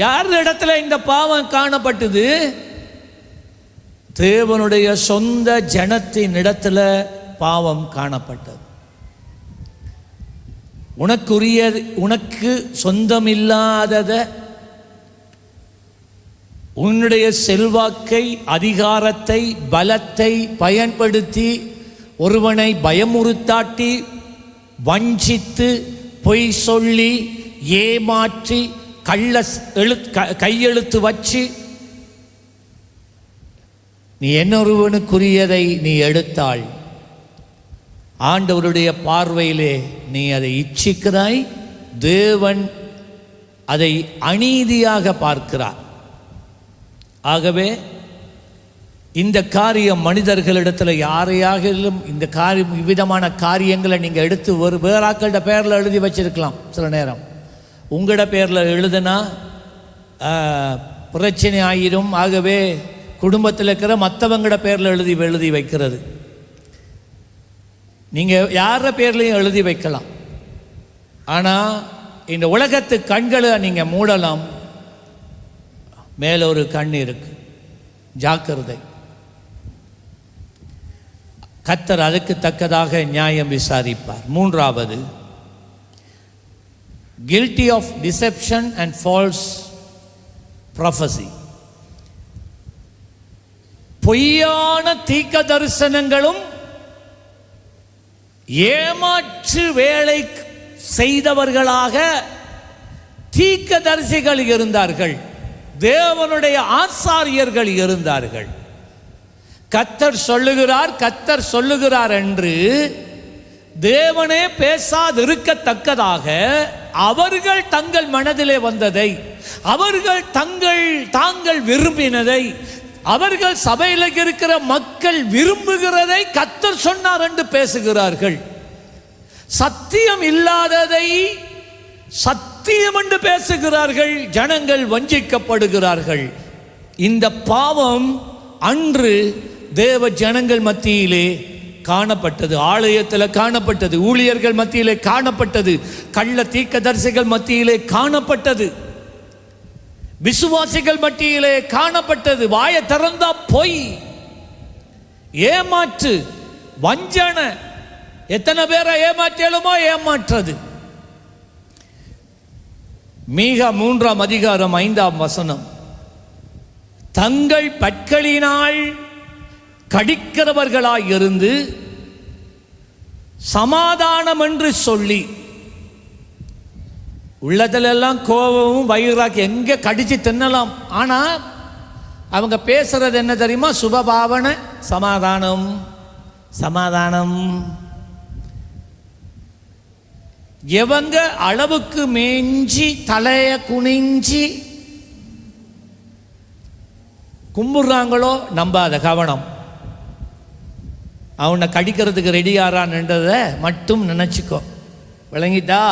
யார் இடத்துல இந்த பாவம் காணப்பட்டது? தேவனுடைய சொந்த ஜனத்தின் இடத்துல பாவம் காணப்பட்டது. உனக்கு சொந்தமில்லாதத, உன்னுடைய செல்வாக்கை, அதிகாரத்தை, பலத்தை பயன்படுத்தி ஒருவனை பயமுறுத்தாட்டி, வஞ்சித்து, பொய் சொல்லி, ஏமாற்றி, கையெழுத்து வச்சு நீ என்னொருவனுக்குரியதை நீ எடுத்தாள். ஆண்டவருடைய பார்வையிலே நீ அதை இச்சிக்கிறாய். தேவன் அதை அநீதியாக பார்க்கிறார். ஆகவே இந்த காரியம் மனிதர்களிடத்தில் யாரையாகிலும் இந்த காரியம், இவ்விதமான காரியங்களை நீங்கள் எடுத்து வேறாக்களோட பேரில் எழுதி வச்சிருக்கலாம். சில நேரம் உங்களோட பேரில் எழுதுனா பிரச்சனை ஆயிரும். ஆகவே குடும்பத்தில் இருக்கிற மற்றவங்களோட பேரில் எழுதி வைக்கிறது. நீங்கள் யார பேர்லையும் எழுதி வைக்கலாம், ஆனால் இந்த உலகத்து கண்களை நீங்கள் மூடலாம். மேலே ஒரு கண் இருக்கு, ஜாக்கிரதை. கர்த்தர் அதுக்கு தக்கதாக நியாயம் விசாரிப்பார். 3வது, guilty of deception and false prophecy. பொய்யான தீர்க்க தரிசனங்களும் ஏமாற்று வேலை செய்தவர்களாக தீர்க்கதரிசிகள் இருந்தார்கள், தேவனுடைய ஆசாரியர்கள் இருந்தார்கள். கர்த்தர் சொல்லுகிறார் என்று தேவனே பேசாதிருக்கத்தக்கதாக அவர்கள் தங்கள் மனதிலே வந்ததை, அவர்கள் தாங்கள் விரும்பினதை, அவர்கள் சபையில் இருக்கிற மக்கள் விரும்புகிறதை கர்த்தர் சொன்னார் என்று பேசுகிறார்கள். சத்தியம் இல்லாததை சத்தியம் என்று பேசுகிறார்கள். ஜனங்கள் வஞ்சிக்கப்படுகிறார்கள். இந்த பாவம் அன்று தேவ ஜனங்கள் மத்தியிலே காணப்பட்டது, ஆலயத்தில் காணப்பட்டது, ஊழியர்கள் மத்தியிலே காணப்பட்டது, கள்ள தீர்க்கதரிசிகள் மத்தியிலே காணப்பட்டது, விசுவாசிகள் மத்தியிலே காணப்பட்டது. வாயை திறந்தா பொய், ஏமாற்று, வஞ்சனை. எத்தனை பேரை ஏமாற்றலுமோ ஏமாற்றது. மீகா 3ஆம் அதிகாரம் 5ஆம் வசனம், தங்கள் பற்களினால் கடிக்கிறவர்களாய் இருந்து சமாதானம் என்று சொல்லி, உள்ளத்திலெல்லாம் கோபமும் வயிறாக்கி எங்கே கடிச்சு தின்னலாம். ஆனால் அவங்க பேசுறது என்ன தெரியுமா? சுபபாவனை, சமாதானம் சமாதானம். எவங்க அளவுக்கு மேஞ்சி தலைய குனிஞ்சி கும்பிடுறாங்களோ நம்பாத, கவனம். அவனை கடிக்கிறதுக்கு ரெடியாரான்றதை மட்டும் நினச்சிக்கோ. விளங்கிட்டா?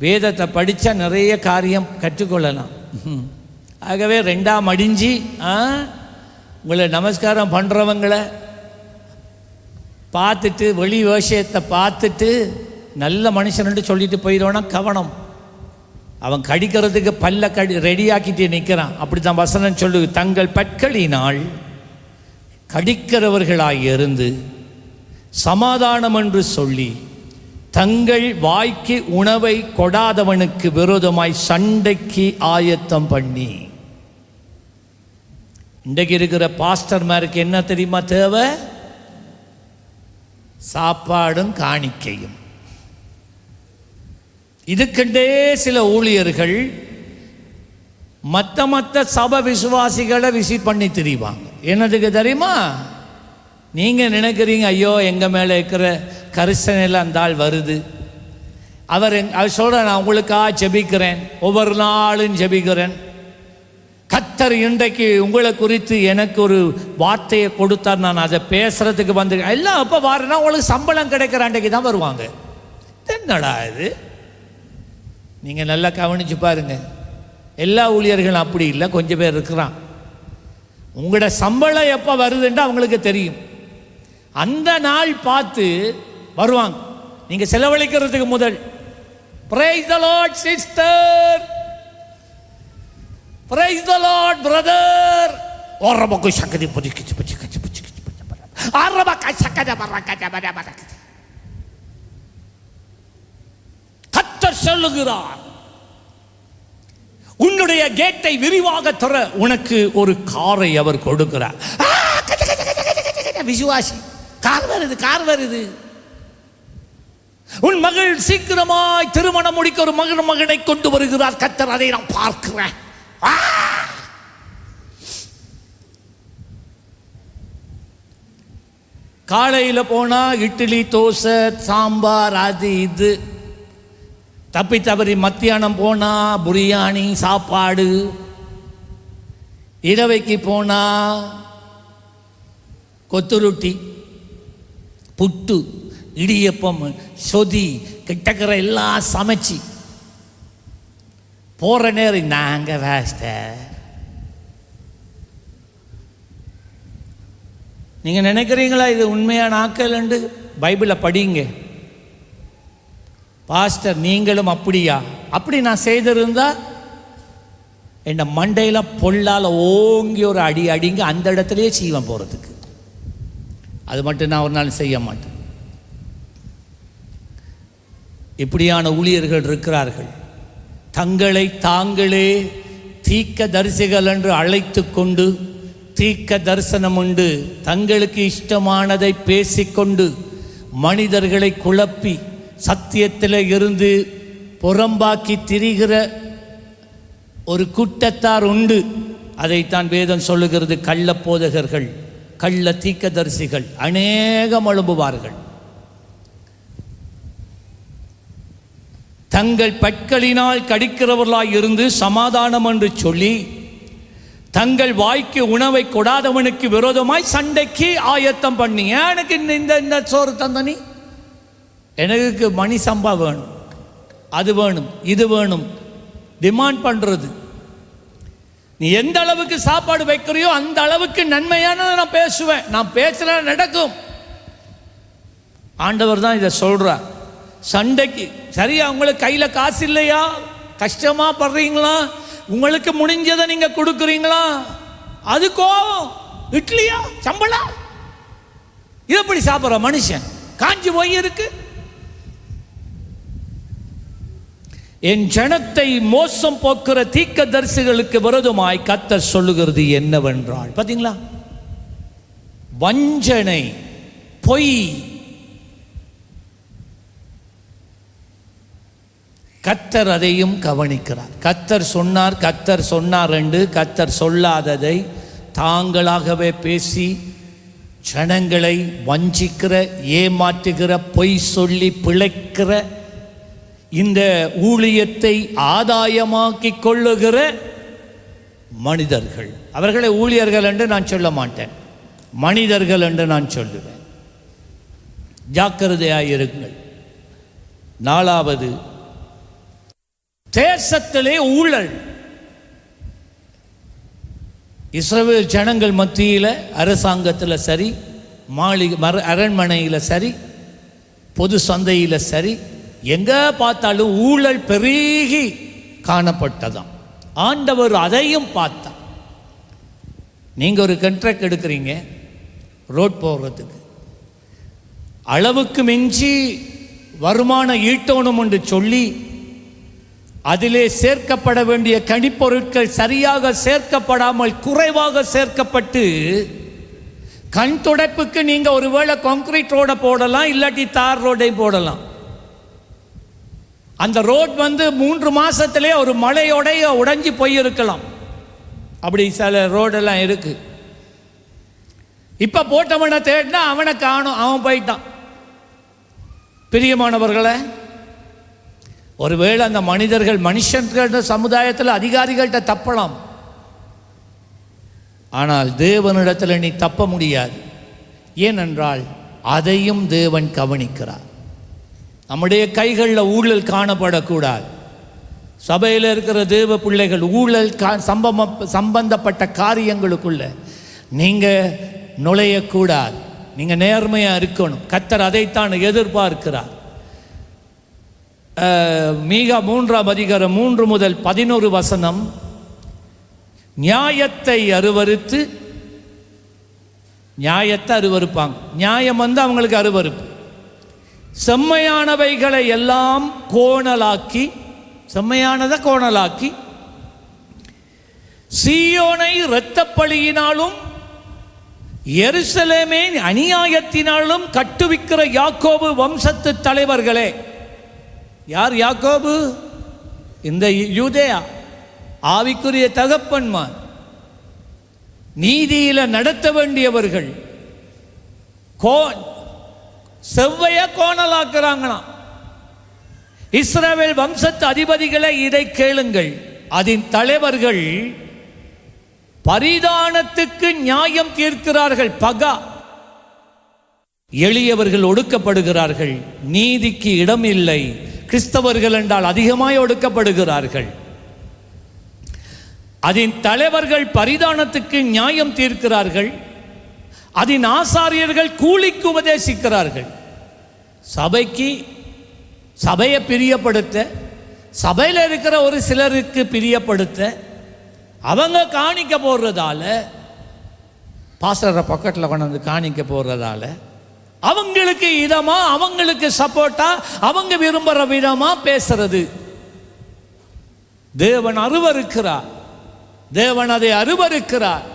வேதத்தை படித்தா நிறைய காரியம் கற்றுக்கொள்ளலாம். ஆகவே ரெண்டாம் அடிஞ்சு உங்களை நமஸ்காரம் பண்ணுறவங்களை பார்த்துட்டு வெளி விஷயத்தை பார்த்துட்டு நல்ல மனுஷன்ட்டு சொல்லிட்டு போயிடுவோன்னா கவனம். அவன் கடிக்கிறதுக்கு பல்ல ரெடியாக்கிட்டு நிற்கிறான். அப்படி தான் வசனம் சொல்லு, தங்கள் பற்களினால் கடிக்கிறவர்களாய் இருந்து சமாதானம் என்று சொல்லி தங்கள் வாய்க்கு உணவை கொடாதவனுக்கு விரோதமாய் சண்டைக்கு ஆயத்தம் பண்ணி. இன்றைக்கு இருக்கிற பாஸ்டர்மாருக்கு என்ன தெரியுமா தேவை? சாப்பாடும் காணிக்கையும். இதுக்கண்டே சில ஊழியர்கள் மற்ற சபை விசுவாசிகளை விசிட் பண்ணி திரிவாங்க. என்னதுக்கு தெரியுமா? நீங்கள் நினைக்கிறீங்க ஐயோ எங்கள் மேலே இருக்கிற கரிசனையில் அந்த ஆள் வருது, அவர் சொல்கிற நான் உங்களுக்காக ஜெபிக்கிறேன், ஒவ்வொரு நாளும் ஜெபிக்கிறேன், கர்த்தர் இன்றைக்கு உங்களை குறித்து எனக்கு ஒரு வார்த்தையை கொடுத்தார், நான் அதை பேசுகிறதுக்கு வந்துருக்கேன் எல்லாம். அப்போ வாரேன்னா உங்களுக்கு சம்பளம் கிடைக்கிற அன்றைக்கு தான் வருவாங்க. என்னடா இது? நீங்கள் நல்லா கவனித்து பாருங்க. எல்லா ஊழியர்களும் அப்படி இல்லை, கொஞ்சம் பேர் இருக்கிறான். உங்களோட சம்பளம் எப்போ வருதுன்ட்டு அவங்களுக்கு தெரியும். அந்த நாள் பார்த்து வருவாங்க. நீங்கள் செலவழிக்கிறதுக்கு முதல் Praise the Lord sister, Praise the Lord brother. ஓரபக்கு சக்கதி புதிக்கிச்சு புதிக்கிச்சு புதிக்கிச்சு ஆரபக்க சக்கத பரக்கத பரபரக்க. கர்த்தர் சொல்லுகிறார், உன்னுடைய கேட்டை விரிவாக தர உனக்கு ஒரு காரை அவர் கொடுக்கிறார். விசுவாசி, கார் வருது கார் வருது. உன் மகள் சீக்கிரமாய் திருமணம் முடிக்க ஒரு மகனை கொண்டு வருகிறார் கர்த்தர், அதை நான் பார்க்கிறேன். காலையில் போனா இட்லி தோசை சாம்பார் அது இது. தப்பி தவறி மத்தியானம் போனா பிரியாணி சாப்பாடு. இரவைக்கு போனா கொத்துருட்டி புட்டு இடியப்பம் சொதி கிட்டக்கிற எல்லாம் சமைச்சு போகிற நேரம் நாங்கள் வேஸ்ட. நீங்கள் நினைக்கிறீங்களா இது உண்மையான ஆக்கல்ண்டு? பைபிளை படிங்க. பாஸ்டர் நீங்களும் அப்படியா? அப்படி நான் செய்திருந்தா என்ன மண்டையில் பொல்லால் ஓங்கி ஒரு அடி அடிங்க, அந்த இடத்துலையே சீவம் போகிறதுக்கு. அது மட்டும் நான் ஒரு நாள் செய்ய மாட்டேன். இப்படியான ஊழியர்கள் இருக்கிறார்கள். தங்களை தாங்களே தீர்க்க தரிசிகள் என்று அழைத்து கொண்டு தீர்க்க தரிசனம் உண்டு தங்களுக்கு இஷ்டமானதை பேசிக்கொண்டு மனிதர்களை குழப்பி சத்தியத்தில் இருந்து புறம்பாக்கி திரிகிற ஒரு கூட்டத்தார் உண்டு. அதைத்தான் வேதம் சொல்லுகிறது. கள்ள போதகர்கள், கள்ள தீர்க்கதரிசிகள் அநேகம் எழும்புவார்கள். தங்கள் பற்களினால் கடிக்கிறவர்களாய் இருந்து சமாதானம் என்று சொல்லி தங்கள் வாய்க்கு உணவை கொடாதவனுக்கு விரோதமாய் சண்டைக்கு ஆயத்தம் பண்ணி. எனக்கு இந்த சோறு தந்தனி, எனக்கு மணி சம்பா வேணும், அது வேணும், இது வேணும், டிமாண்ட் பண்ணுறது. நீ எந்த அளவுக்கு சாப்பாடு வைக்கிறியோ அந்த அளவுக்கு நன்மையானதை நான் பேசுவேன். நான் பேசுகிற நடக்கும். ஆண்டவர் தான் இதை சொல்கிறார். சண்டைக்கு சரியா? உங்களுக்கு கையில் காசு இல்லையா? கஷ்டமாக படுறீங்களா? உங்களுக்கு முடிஞ்சதை நீங்கள் கொடுக்குறீங்களா? அது கோவம். இட்லியா சம்பளம்? இது எப்படி சாப்பிட்ற மனுஷன்? காஞ்சி போய் இருக்கு. என் ஜனத்தை மோசம் போக்குற தீர்க்கதரிசிகளுக்கு விரோதமாய் கர்த்தர் சொல்லுகிறது என்னவென்றால், பார்த்தீங்களா, வஞ்சனை, பொய். கர்த்தர் அதையும் கவனிக்கிறார். கர்த்தர் சொன்னார், கர்த்தர் சொன்னார் என்று கர்த்தர் சொல்லாததை தாங்களாகவே பேசி ஜனங்களை வஞ்சிக்கிற, ஏமாற்றுகிற, பொய் சொல்லி பிழைக்கிற, இந்த ஊழியத்தை ஆதாயமாக்கி கொள்ளுகிற மனிதர்கள். அவர்களை ஊழியர்கள் என்று நான் சொல்ல மாட்டேன். மனிதர்கள் என்று நான் சொல்லுவேன். ஜாக்கிரதையாயிருங்கள். 4வது, தேசத்திலே ஊழல். இஸ்ரவேல் ஜனங்கள் மத்தியில், அரசாங்கத்தில் சரி, அரண்மனையில் சரி, பொது சந்தையில் சரி, எங்க பார்த்தாலும் ஊழல் பெருகி காணப்பட்டதாம். ஆண்டவர் அதையும் பார்த்தார். நீங்கள் ஒரு கான்ட்ராக்ட் எடுக்கிறீங்க ரோட் போடுறதுக்கு, அளவுக்கு மிஞ்சி வருமானம் ஈட்டணும் என்று சொல்லி அதிலே சேர்க்கப்பட வேண்டிய கனிப்பொருட்கள் சரியாக சேர்க்கப்படாமல் குறைவாக சேர்க்கப்பட்டு, கண் துடைப்புக்கு நீங்கள் ஒருவேளை கான்கிரீட் ரோடை போடலாம், இல்லாட்டி தார் ரோடை போடலாம். அந்த ரோட் 3 மாசத்திலே ஒரு மழையோடைய உடைஞ்சி போயிருக்கலாம். அப்படி சில ரோடெல்லாம் இருக்கு. இப்ப போட்டவனை தேடினா அவனை காணும், அவன் போயிட்டான். பிரியமானவர்களே, ஒருவேளை அந்த மனுஷன்கிட்ட சமுதாயத்தில் அதிகாரிகள்கிட்ட தப்பலாம், ஆனால் தேவனிடத்தில் நீ தப்ப முடியாது. ஏனென்றால் அதையும் தேவன் கவனிக்கிறார். நம்முடைய கைகளில் ஊழல் காணப்படக்கூடாது. சபையில் இருக்கிற தேவ பிள்ளைகள் ஊழல் சம்பந்தப்பட்ட காரியங்களுக்குள்ள நீங்கள் நுழையக்கூடாது. நீங்கள் நேர்மையாக இருக்கணும். கர்த்தர் அதைத்தான் எதிர்பார்க்கிறார். மீகா 3ஆம் அதிகாரம் 3 முதல் 11 வசனம், நியாயத்தை அருவருப்பாங்க. நியாயம் அவங்களுக்கு அருவருப்பு. செம்மையானவைகளை எல்லாம் கோணலாக்கி, செம்மையானதை கோணலாக்கி, சீயோனை இரத்தப்பழியினாலும் எருசலேமை அநியாயத்தினாலும் கட்டுவிக்கிற யாக்கோபு வம்சத்து தலைவர்களே. யார் யாக்கோபு? இந்த யூதேயா ஆவிக்குரிய தகப்பன்மார், நீதியில நடத்த வேண்டியவர்கள் செவ்வைய கோணலாக்குறாங்களாம். இஸ்ரவேல் வம்சத்து அதிபதிகளை இதை கேளுங்கள். அதன் தலைவர்கள் பரிதானத்துக்கு நியாயம் தீர்க்கிறார்கள். பகா, எளியவர்கள் ஒடுக்கப்படுகிறார்கள். நீதிக்கு இடம் இல்லை. கிறிஸ்தவர்கள் என்றால் அதிகமாய் ஒடுக்கப்படுகிறார்கள். அதன் தலைவர்கள் பரிதானத்துக்கு நியாயம் தீர்க்கிறார்கள். அதன் ஆசாரியர்கள் கூலிக்கு உபதேசிக்கிறார்கள். சபையை பிரியப்படுத்த, சபையில் இருக்கிற ஒரு சிலருக்கு பிரியப்படுத்த, அவங்க காணிக்க போடுறதால, பாஸ்டர் பக்கத்தில் கொண்டு காணிக்க போடுறதால, அவங்களுக்கு இதமா, அவங்களுக்கு சப்போர்ட்டா, அவங்க விரும்புகிற விதமா பேசுறது. தேவன் அருவருக்கிறார். தேவன் அதை அருவருக்கிறார்.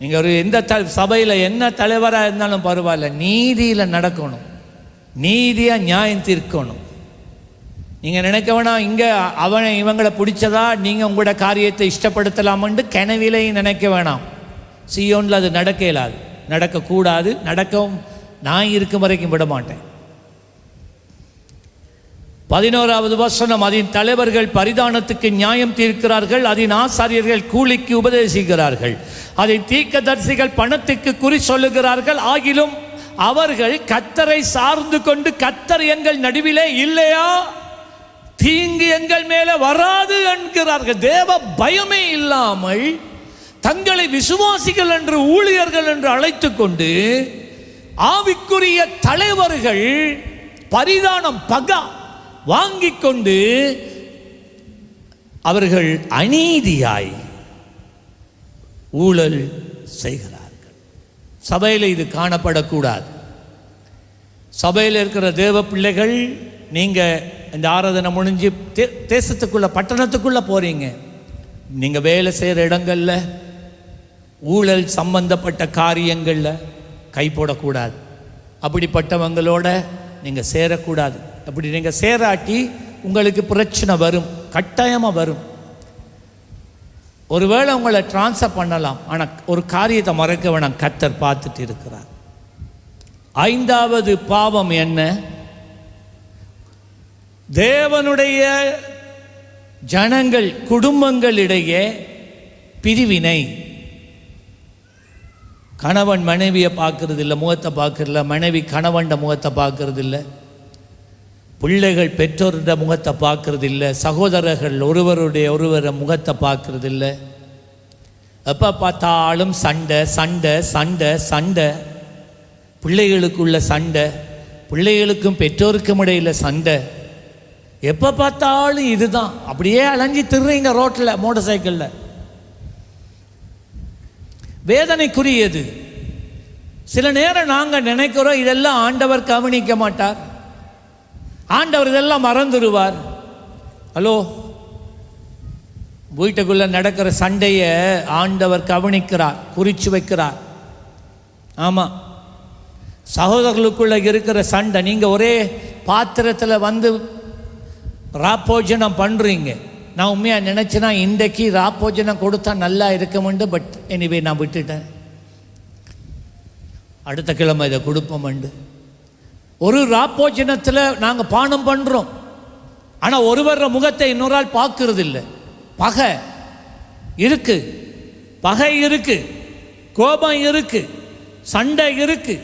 நீங்க ஒரு எந்த சபையில் என்ன தலைவராக இருந்தாலும் பரவாயில்ல, நீதியில் நடக்கணும், நீதியா நியாயம் தீர்க்கணும். நீங்க நினைக்க வேணாம் இங்க இவங்களை பிடிச்சதா நீங்க உங்களோட காரியத்தை இஷ்டப்படுத்தலாம்னு கனவிலையும் நினைக்க வேணாம். சீயோன்ல அது நடக்க இயலாது, நடக்கக்கூடாது, நடக்கவும் நான் இருக்கும் வரைக்கும் விட மாட்டேன். 11வது வசனம், அதன் தலைவர்கள் பரிதானத்துக்கு நியாயம் தீர்க்கிறார்கள். அதன் ஆசாரியர்கள் கூலிக்கு உபதேசிக்கிறார்கள். அதன் தீர்க்கதரிசிகள் பணத்துக்கு குறி சொல்லுகிறார்கள். ஆகிலும் அவர்கள் கர்த்தரை சார்ந்து கொண்டு, கர்த்தர் எங்கள் நடுவிலே இல்லையா, தீங்கு எங்கள் மேலே வராது என்கிறார்கள். தேவ பயமே இல்லாமல் தங்களை விசுவாசிகள் என்று, ஊழியர்கள் என்று அழைத்து கொண்டு ஆவிக்குரிய தலைவர்கள் பரிதானம் பகா வாங்கிக் கொண்டு அவர்கள் அநீதியாய் ஊழல் செய்கிறார்கள். சபையில் இது காணப்படக்கூடாது. சபையில் இருக்கிற தேவ பிள்ளைகள், நீங்க இந்த ஆராதனை முடிஞ்சு தேசத்துக்குள்ள, பட்டணத்துக்குள்ள போறீங்க, நீங்க வேலை செய்கிற இடங்கள்ல ஊழல் சம்பந்தப்பட்ட காரியங்கள்ல கை போடக்கூடாது. அப்படிப்பட்டவங்களோட நீங்க சேரக்கூடாது. அப்படி நீங்க சேராட்டி உங்களுக்கு பிரச்சனை வரும், கட்டாயமா வரும். ஒருவேளை உங்களை டிரான்ஸ்ஃபர் பண்ணலாம், ஆனால் ஒரு காரியத்தை மறக்க வேணாம், கர்த்தர் பார்த்துட்டு இருக்கிறார். 5வது பாவம் என்ன? தேவனுடைய ஜனங்கள், குடும்பங்களிடையே பிரிவினை. கணவன் மனைவியை பார்க்கறது இல்லை, முகத்தை பார்க்கறதில்ல. மனைவி கணவன்ட முகத்தை பார்க்கறது இல்லை. பிள்ளைகள் பெற்றோருடைய முகத்தை பார்க்கறது இல்லை. சகோதரர்கள் ஒருவரை முகத்தை பார்க்கறது இல்லை. எப்போ பார்த்தாலும் சண்டை சண்டை சண்டை சண்டை. பிள்ளைகளுக்குள்ள சண்டை, பிள்ளைகளுக்கும் பெற்றோருக்கும் இடையில சண்டை. எப்போ பார்த்தாலும் இதுதான். அப்படியே அலைஞ்சி திர்றீங்க ரோட்டில், மோட்டார் சைக்கிளில். வேதனைக்குரியது. சில நேரம் நாங்கள் நினைக்கிறோம் இதெல்லாம் ஆண்டவர் கவனிக்க மாட்டார், ஆண்டவர் இதெல்லாம் மறந்துடுவார். ஹலோ, வீட்டுக்குள்ளே நடக்கிற சண்டையை ஆண்டவர் கவனிக்கிறார், குறித்து வைக்கிறார். ஆமாம், சகோதரர்களுக்குள்ளே இருக்கிற சண்டை, நீங்கள் ஒரே பாத்திரத்தில் வந்து ராப்போஜனம் பண்ணுறீங்க. நான் உண்மையாக நினச்சேன்னா இன்றைக்கு ராப்போஜனம் கொடுத்தா நல்லா இருக்குமெண்டு, பட் எனிவே நான் விட்டுட்டேன். அடுத்த கிழமை இதை கொடுப்போம்ண்டு. ஒரு ராப்போஜனத்தில் நாங்கள் பானம் பண்ணுறோம், ஆனால் ஒருவர முகத்தை இன்னொரு ஆள் பார்க்கறது இல்லை. பகை இருக்கு, பகை இருக்கு, கோபம் இருக்கு, சண்டை இருக்கு.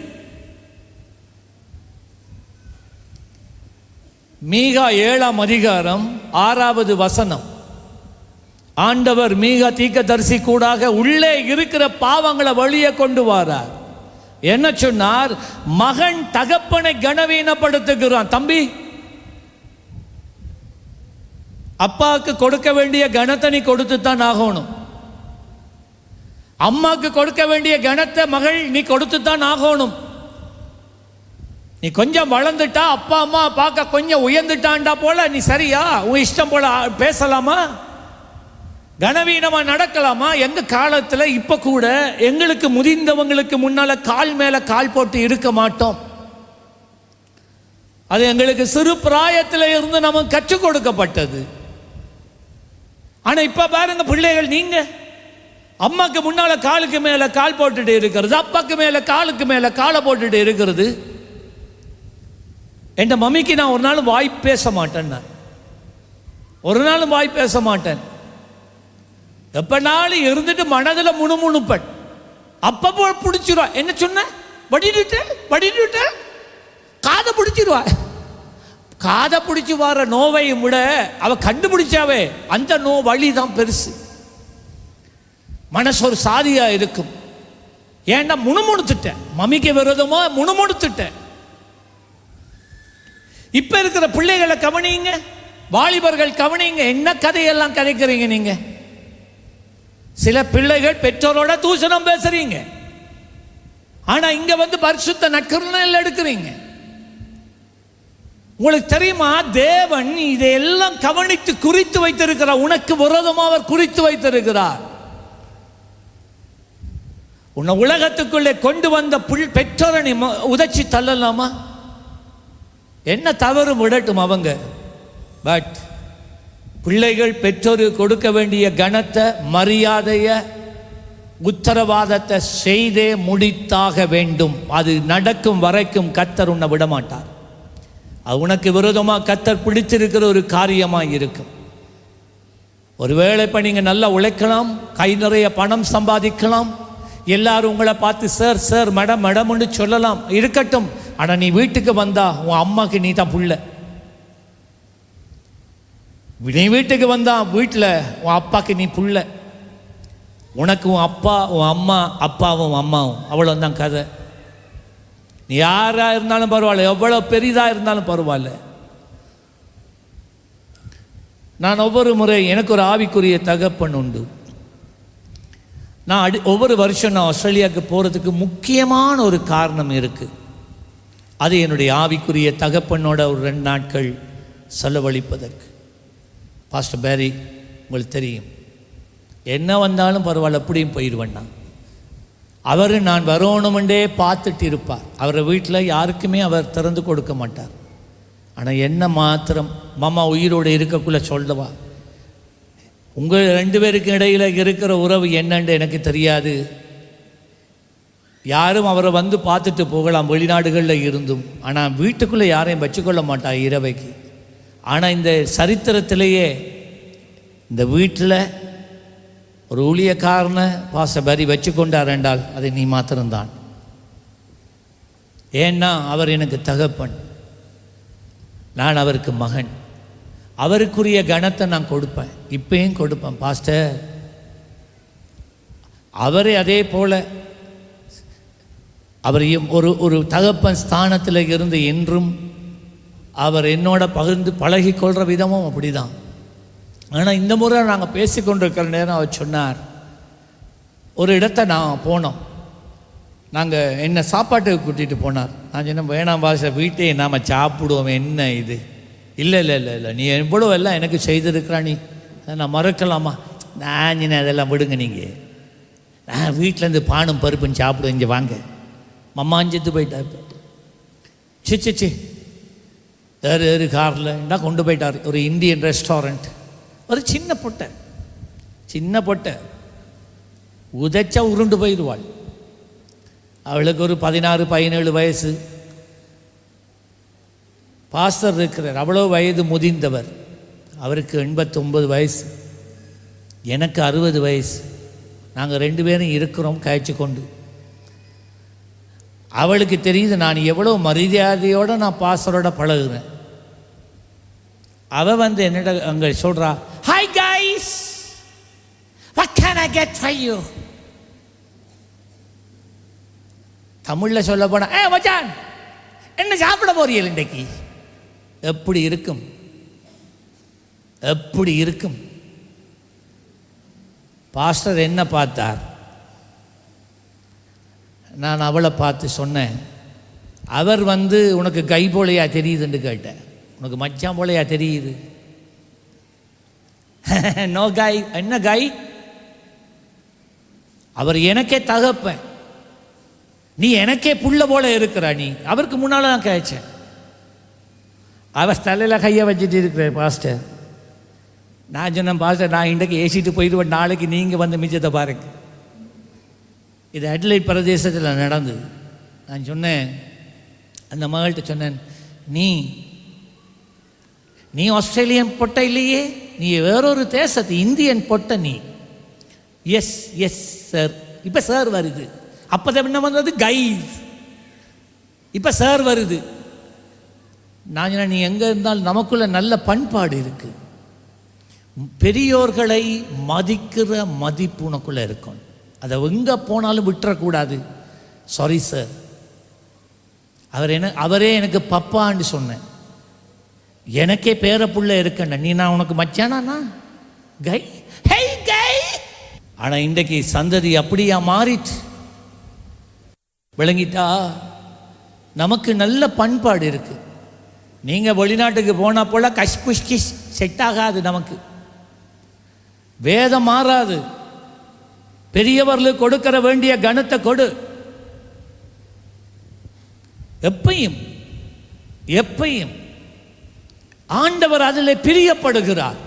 மீகா 7ஆம் அதிகாரம் 6வது வசனம். ஆண்டவர் மீகா தீர்க்கதரிசி கூடாக உள்ளே இருக்கிற பாவங்களை வெளியே கொண்டு வரார். என்ன சொன்னார்? மகன் தகப்பனை கனவீனப்படுத்துகிறான். தம்பி, அப்பாவுக்கு கொடுக்க வேண்டிய கனத்தை நீ கொடுத்து தான் ஆகணும். அம்மாவுக்கு கொடுக்க வேண்டிய கனத்தை மகள் நீ கொடுத்து தான் ஆகணும். நீ கொஞ்சம் வளர்ந்துட்டா, அப்பா அம்மா பார்க்க கொஞ்சம் உயர்ந்துட்டான்டா போல, நீ சரியா உன் இஷ்டம் போல பேசலாமா, கனவீனமா நடக்கலாமா? எங்க காலத்தில் இப்ப கூட எங்களுக்கு முதிர்ந்தவங்களுக்கு முன்னால கால் மேல கால் போட்டு இருக்க மாட்டோம். அது எங்களுக்கு சிறு பிராயத்தில் இருந்து நமக்கு கற்றுக் கொடுக்கப்பட்டது. ஆனா இப்ப பாருங்க பிள்ளைகள், நீங்க அம்மாக்கு முன்னால காலுக்கு மேல கால் போட்டுட்டு இருக்கிறது, அப்பாக்கு மேல காலுக்கு மேல காலை போட்டுட்டு இருக்கிறது. என் மம்மிக்கு நான் ஒரு நாளும் வாய் பேச மாட்டேன், நான் ஒரு நாளும் வாய் பேச மாட்டேன். எப்பனாலும் இருந்துட்டு மனதில் முணுமுணுப்பன். அப்போ பிடிச்சிருவா. என்ன சொன்ன? வடிட்டு காதை பிடிச்சிருவா. காதை பிடிச்சி வர நோவையும் விட அவ கண்டுபிடிச்சாவே அந்த நோ வழி தான் பெருசு. மனசு ஒரு சாதியா இருக்கும். ஏன்னா முணுமுணுத்துட்டேன், மம்மிக்கு விரோதமா முணுமுணுத்துட்டேன். இப்ப இருக்கிற பிள்ளைகளை கவனிங்க, வாலிபர்கள் கவனிங்க, என்ன கதையெல்லாம் கதைக்கிறீங்க நீங்க. சில பிள்ளைகள் பெற்றோரோட தூஷணம் பேசுறீங்க, ஆனா இங்க வந்து பரிசுத்த நற்கருணையில் எடுக்கிறீங்க. உங்களுக்கு தெரியுமா, தேவன் இதையெல்லாம் கவனித்து குறித்து வைத்திருக்கிறார். உனக்கு விரோதமாக அவர் குறித்து வைத்திருக்கிறார். உன்னை உலகத்துக்குள்ளே கொண்டு வந்த பெற்றோரை நீ உதைச்சி தள்ளலாமா? என்ன தவறு விடட்டும் அவங்க. பட் பிள்ளைகள் பெற்றோருக்கு கொடுக்க வேண்டிய கனத்தை, மரியாதைய, உத்தரவாதத்தை செய்தே முடித்தாக வேண்டும். அது நடக்கும் வரைக்கும் கர்த்தர் உன்னை விட மாட்டார். அது உனக்கு விரோதமாக கர்த்தர் பிடித்திருக்கிற ஒரு காரியமாக இருக்கும். ஒருவேளை இப்போ நீங்கள் நல்லா உழைக்கலாம், கை நிறைய பணம் சம்பாதிக்கலாம், எல்லாரும் உங்களை பார்த்து சார் சார் மேடம் மேடம்னு சொல்லலாம், இருக்கட்டும். ஆனால் நீ வீட்டுக்கு வந்தா உன் அம்மாவுக்கு நீ தான் புள்ள. நீ வீட்டுக்கு வந்தா வீட்டில் உன் அப்பாவுக்கு நீ புள்ள. உனக்கு உன் அப்பா, உன் அம்மா, அப்பாவும் அம்மாவும், அவ்வளோதான் கதை. நீ யாரா இருந்தாலும் பரவாயில்ல, எவ்வளோ பெரிதாக இருந்தாலும் பரவாயில்ல. நான் ஒவ்வொரு முறை எனக்கு ஒரு ஆவிக்குரிய தகப்பன் உண்டு. நான் ஒவ்வொரு வருஷம் நான் ஆஸ்திரேலியாவுக்கு போகிறதுக்கு முக்கியமான ஒரு காரணம் இருக்குது. அது என்னுடைய ஆவிக்குரிய தகப்பனோட ஒரு 2 நாட்கள் செலவழிப்பதற்கு. பாஸ்டர் பேரி, உங்களுக்கு தெரியும், என்ன வந்தாலும் பரவாயில்ல எப்படியும் போயிடுவேன். அவர் நான் வரணுமெண்டே பார்த்துட்டு இருப்பார். அவரை வீட்டில் யாருக்குமே அவர் திறந்து கொடுக்க மாட்டார். ஆனால் என்ன மாத்திரம் மாமா உயிரோடு இருக்கக்குள்ள சொல்லவா, உங்கள் 2 பேருக்கு இடையில் இருக்கிற உறவு என்னன்னு எனக்கு தெரியாது. யாரும் அவரை வந்து பார்த்துட்டு போகலாம் வெளிநாடுகளில் இருந்தும், ஆனால் வீட்டுக்குள்ளே யாரையும் வச்சுக்கொள்ள மாட்டார் இரவைக்கு. ஆனால் இந்த சரித்திரத்திலேயே இந்த வீட்டில் ஒரு ஊழியக்காரனை பாசபரி வச்சு கொண்டார் என்றால் அது நீ மாத்திரம்தான். ஏன்னா அவர் எனக்கு தகப்பன், நான் அவருக்கு மகன். அவருக்குரிய கணத்தை நான் கொடுப்பேன், இப்பயும் கொடுப்பேன் பாஸ்டர். அவரே அதே போல் அவர் ஒரு தகப்பன் ஸ்தானத்தில் இருந்து என்றும் அவர் என்னோட பகிர்ந்து பழகி கொள்கிற விதமும் அப்படி தான். ஆனால் இந்த முறை நாங்கள் பேசிக்கொண்டிருக்கிற நேரம் அவர் சொன்னார், ஒரு இடத்த நான் போனோம், நாங்கள் என்ன சாப்பாட்டுக்கு கூட்டிகிட்டு போனார். நான் சொன்னேன், வேணாம் பாஷை, வீட்டே நாம் சாப்பிடுவோம், என்ன இது? இல்லை இல்லை இல்லை இல்லை, நீ எவ்வளோ எல்லாம் எனக்கு செய்திருக்கிறா, நீ நான் மறக்கலாமா? நான் அதெல்லாம் விடுங்க, நீங்கள் நான் வீட்டிலேருந்து பானும் பருப்புன்னு சாப்பிடுவேன், இங்கே வாங்க. மம்மாஞ்சத்து போயிட்டார். சி ஏறு காரில் என்ன கொண்டு போயிட்டார் ஒரு இந்தியன் ரெஸ்டாரண்ட். ஒரு சின்ன பொட்டை உதைச்சா உருண்டு போயிடுவாள். அவளுக்கு ஒரு 16-17 வயசு. பாஸ்டர் இருக்கிறார், அவ்வளோ வயது முதிர்ந்தவர். அவருக்கு 89 வயசு, எனக்கு 60 வயசு. நாங்கள் 2 பேரும் இருக்கிறோம் காய்ச்சி கொண்டு. அவளுக்கு தெரியுது நான் எவ்வளோ மரியாதையோடு நான் பாஸ்டரோட பழகுறேன். அவள் வந்து என்னோட அங்கே சொல்கிறா, hi guys, what can I get for you? தமிழில் சொல்ல போனா, மச்சான் என்ன சாப்பிட போறீங்க இன்றைக்கு? எப்படி இருக்கும்? பாஸ்டர் என்ன பார்த்தார்? நான் அவளை பார்த்து சொன்னேன், அவர் வந்து உனக்கு கை போலையா தெரியுதுன்னு கேட்டேன். உனக்கு மச்சான் போலையா தெரியுது? நோ கை. என்ன கை? அவர் எனக்கே தகப்பேன், நீ எனக்கே புள்ள போல இருக்கிறா. நீ அவருக்கு முன்னால் தான் கேச்சேன். அவர் தலையில் கையை வச்சுட்டு இருக்கிற பாஸ்டர். நான் சொன்னேன், பாஸ்டர் நான் இன்றைக்கு ஏசிட்டு போயிடுவேன், நாளைக்கு நீங்கள் வந்து மிச்சத்தை பாருங்க. இது அட்லைட் பிரதேசத்தில் நடந்தது. நான் சொன்னேன், அந்த மகள்கிட்ட சொன்னேன், நீ ஆஸ்திரேலியன் பொட்டை இல்லையே, நீ வேறொரு தேசத்து இந்தியன் பொட்டை நீ. Yes sir. இப்போ சார் வருது, அப்போ தான் என்ன வந்தது கைஸ், இப்போ சார் வருது. நான் சொன்னேன், நீ எங்கே இருந்தாலும் நமக்குள்ள நல்ல பண்பாடு இருக்கு, பெரியோர்களை மதிக்கிற மதிப்பு உனக்குள்ளே இருக்கும். அதை எங்கே போனாலும் விட்டுறக்கூடாது. Sorry sir. அவரே எனக்கு பப்பான்னு சொன்னேன். எனக்கே பேர புள்ள இருக்கேன், நீ நான் உனக்கு மச்சானா கை? ஹே கை. ஆனால் இன்றைக்கு சந்ததி அப்படியா மாறிட்டு விளங்கிட்டா? நமக்கு நல்ல பண்பாடு இருக்கு. நீங்கள் வெளிநாட்டுக்கு போனால் போல கஷ்புஷ்கி செட் ஆகாது. நமக்கு வேதம் மாறாது. பெரியவர்களுக்கு கொடுக்கிற வேண்டிய கனத்தை கொடு. எப்பையும் ஆண்டவர் அதில் பிரியப்படுகிறார்.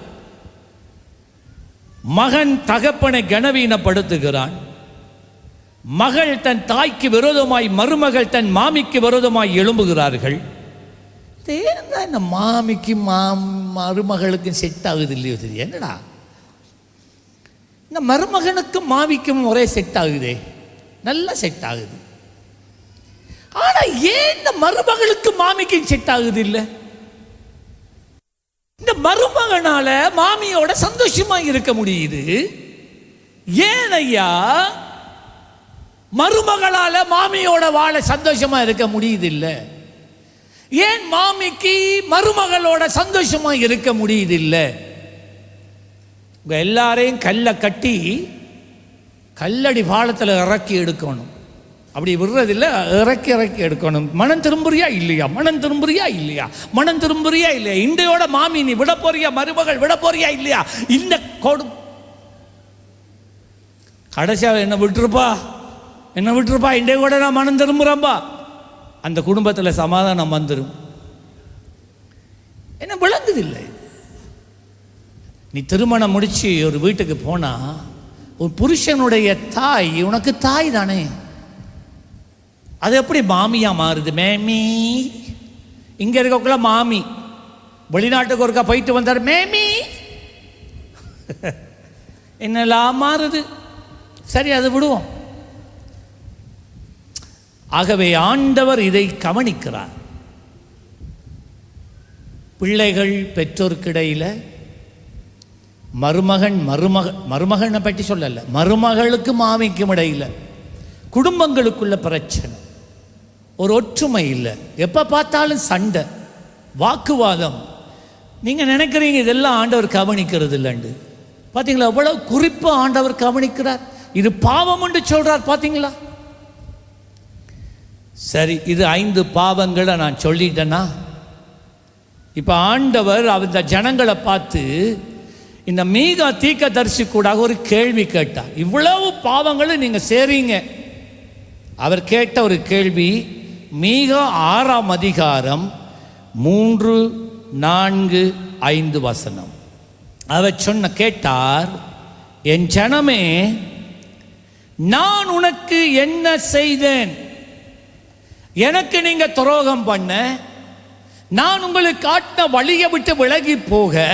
மகன் தகப்பனை கனவீனப்படுத்துகிறான். மகள் தன் தாய்க்கு விரோதமாய், மருமகள் தன் மாமிக்கு விரோதமாய் எழும்புகிறார்கள். இந்த மாமிக்கு மருமகளுக்கும் செட் ஆகுது இல்லையோ தெரியும். என்னடா இந்த மருமகனுக்கும் மாமிக்கும் ஒரே செட் ஆகுதே, நல்லா செட் ஆகுது. ஆனா ஏன் இந்த மருமகளுக்கு மாமிக்கும் செட் ஆகுது இல்லை? இந்த மருமகனால மாமியோட சந்தோஷமா இருக்க முடியுது. ஏன் ஐயா மருமகளால மாமியோட வாழ சந்தோஷமா இருக்க முடியுது இல்லை? ஏன் மாமிக்கு மருமகளோட சந்தோஷமா இருக்க முடியுது இல்லை? எல்லாரையும் கல்லை கட்டி கல்லடி பாலத்தில் இறக்கி எடுக்கணும். அப்படி விடுறதில்லை, இறக்கி எடுக்கணும். மனம் திரும்புறியா இல்லையா? மனம் திரும்புறியா இல்லையா? இன்றையோட மாமி நீ விட போறியா? மருமகள் விட போறியா இல்லையா? இந்த கடைசியாக என்ன விட்டுருப்பா, இன்றைய கூட நான் மனம் திரும்புறேன்பா. அந்த குடும்பத்தில் சமாதானம் வந்துடும். என்ன விளங்குதில்லை? நீ திருமணம் முடிச்சு ஒரு வீட்டுக்கு போனா ஒரு புருஷனுடைய தாய் உனக்கு தாய் தானே. அது எப்படி மாமியா மாறுது? மேமி. இங்க இருக்கக்குள்ள மாமி, வெளிநாட்டுக்கு ஒருக்கா போயிட்டு வந்தார் மேமி. என்னெல்லாம் மாறுது. சரி, அதை விடுவோம். ஆகவே ஆண்டவர் இதை கவனிக்கிறார். பிள்ளைகள் பெற்றோருக்கிடையில், மருமகனை பற்றி சொல்லல, மருமகளுக்கு மாமிக்கும் இடையில், குடும்பங்களுக்குள்ள பிரச்சனை, ஒரு ஒற்றுமை இல்லை, எப்போ பார்த்தாலும் சண்டை, வாக்குவாதம். நீங்கள் நினைக்கிறீங்க இதெல்லாம் ஆண்டவர் கவனிக்கிறது இல்லைண்டு. பார்த்தீங்களா எவ்வளவு குறிப்பாக ஆண்டவர் கவனிக்கிறார். இது பாவம் என்று சொல்றார். பார்த்தீங்களா? சரி, இது 5 பாவங்களை நான் சொல்லிட்டேன்னா, இப்போ ஆண்டவர் அந்த ஜனங்களை பார்த்து இந்த மீகா தீர்க்கதரிசி கூட ஒரு கேள்வி கேட்டார். இவ்வளவு பாவங்களும் நீங்கள் செய்றீங்க. அவர் கேட்ட ஒரு கேள்வி, மீகா 6ஆம் அதிகாரம் 3, 4, 5 வசனம். அவர் கேட்டார், என் ஜனமே, நான் உனக்கு என்ன செய்தேன்? எனக்கு நீங்க துரோகம் பண்ண, நான் உங்களுக்கு காட்டின வழியை விட்டு விலகி போக,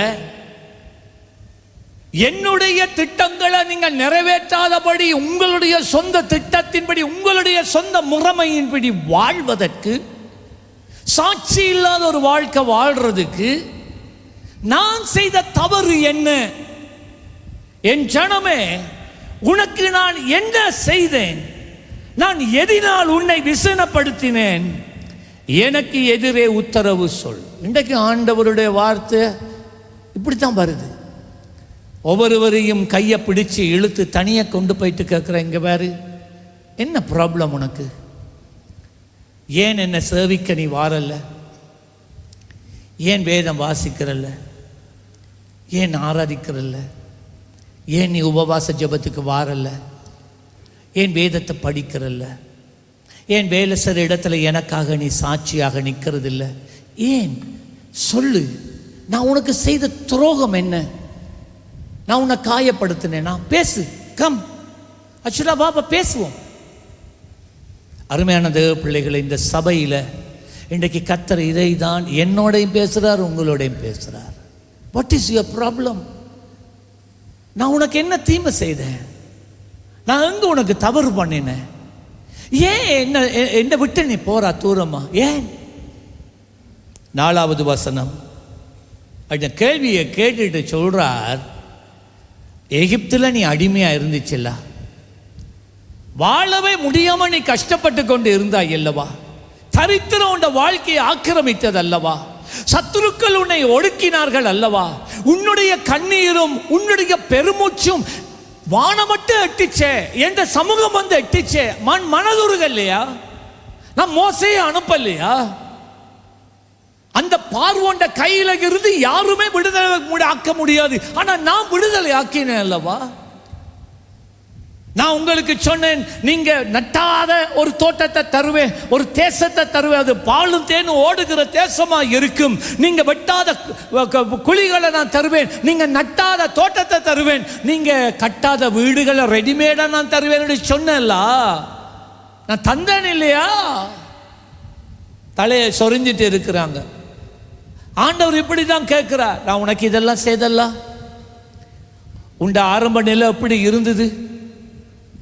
என்னுடைய திட்டங்களை நீங்கள் நிறைவேற்றாதபடி, உங்களுடைய சொந்த திட்டத்தின்படி, உங்களுடைய சொந்த முறைமையின்படி வாழ்வதற்கு, சாட்சி இல்லாத ஒரு வாழ்க்கை வாழ்றதுக்கு நான் செய்த தவறு என்ன? என் ஜனமே, உனக்கு நான் என்ன செய்தேன்? நான் எதினால் உன்னை விசனப்படுத்தினேன்? எனக்கு எதிரே உத்தரவு சொல். இன்றைக்கு ஆண்டவருடைய வார்த்தை இப்படித்தான் வருது. ஒவ்வொருவரையும் கையை பிடிச்சு இழுத்து தனியை கொண்டு போயிட்டு கேட்குற, இங்கே பாரு, என்ன ப்ராப்ளம் உனக்கு? ஏன் என்ன சேவிக்க நீ வாரல்ல? ஏன் வேதம் வாசிக்கிறல்ல? ஏன் ஆராதிக்கிறல்ல? ஏன் நீ உபவாச ஜபத்துக்கு வாரல்ல? ஏன் வேதத்தை படிக்கிறல்ல? ஏன் வேலை செய்கிற இடத்துல எனக்காக நீ சாட்சியாக நிற்கிறதில்ல? ஏன் சொல்லு. நான் உனக்கு செய்த துரோகம் என்ன? நான் உன்னை காயப்படுத்தினேனா? பேசு, கம். ஆக்சுவலாக பாப்பா பேசுவோம். அருமையான தேவ பிள்ளைகளை, இந்த சபையில் இன்றைக்கு கர்த்தர் இதை தான் என்னோடையும் பேசுகிறார், உங்களோடையும் பேசுகிறார். What is your problem? நான் உனக்கு என்ன தீமை செய்தேன்? நான் எங்கே உனக்கு தவறு பண்ணினேன்? ஏன் என்ன விட்டு நீ போறா தூரமா? ஏன்? 4வது வசனம் அந்த கேள்வியை கேட்டுட்டு சொல்றார், எகிப்தில் நீ அடிமையா இருந்துச்சுல்ல, வாழவே முடியாம நீ கஷ்டப்பட்டு கொண்டு இருந்தாய் அல்லவா? தரித்திரம் உண்ட வாழ்க்கையை ஆக்கிரமித்தது அல்லவா? சத்துருக்கள் உன்னை ஒடுக்கினார்கள் அல்லவா? உன்னுடைய கண்ணீரும் உன்னுடைய பெருமூச்சும் வானமட்டு எட்டிச்சே, என்ற சமூகம் வந்து எட்டிச்சே, மனதுருக இல்லையா? நான் மோசையை அனுப்பலையா? அந்த பார்வோண்ட கையில இருந்து யாருமே விடுதலை ஆக்க முடியாது. ஆனா நான் விடுதலை ஆக்கினேன் அல்லவா? நான் உங்களுக்கு சொன்னேன், நீங்க நட்டாத ஒரு தோட்டத்தை தருவேன், ஒரு தேசத்தை தருவேன், அது பாலும் தேனும் ஓடுகிற தேசமா இருக்கும். நீங்க வெட்டாத குழிகளை நான் தருவேன், நீங்க நட்டாத தோட்டத்தை தருவேன், நீங்க கட்டாத வீடுகளை ரெடிமேடா நான் தருவேன் சொன்னேன்ல. நான் தந்தேன் இல்லையா? தலையை சொரிஞ்சிட்டு இருக்கிறாங்க. ஆண்டவர் இப்படிதான் கேட்கிறார், நான் உனக்கு இதெல்லாம் செய்தல்ல. உண்ட ஆரம்ப நிலை எப்படி இருந்தது?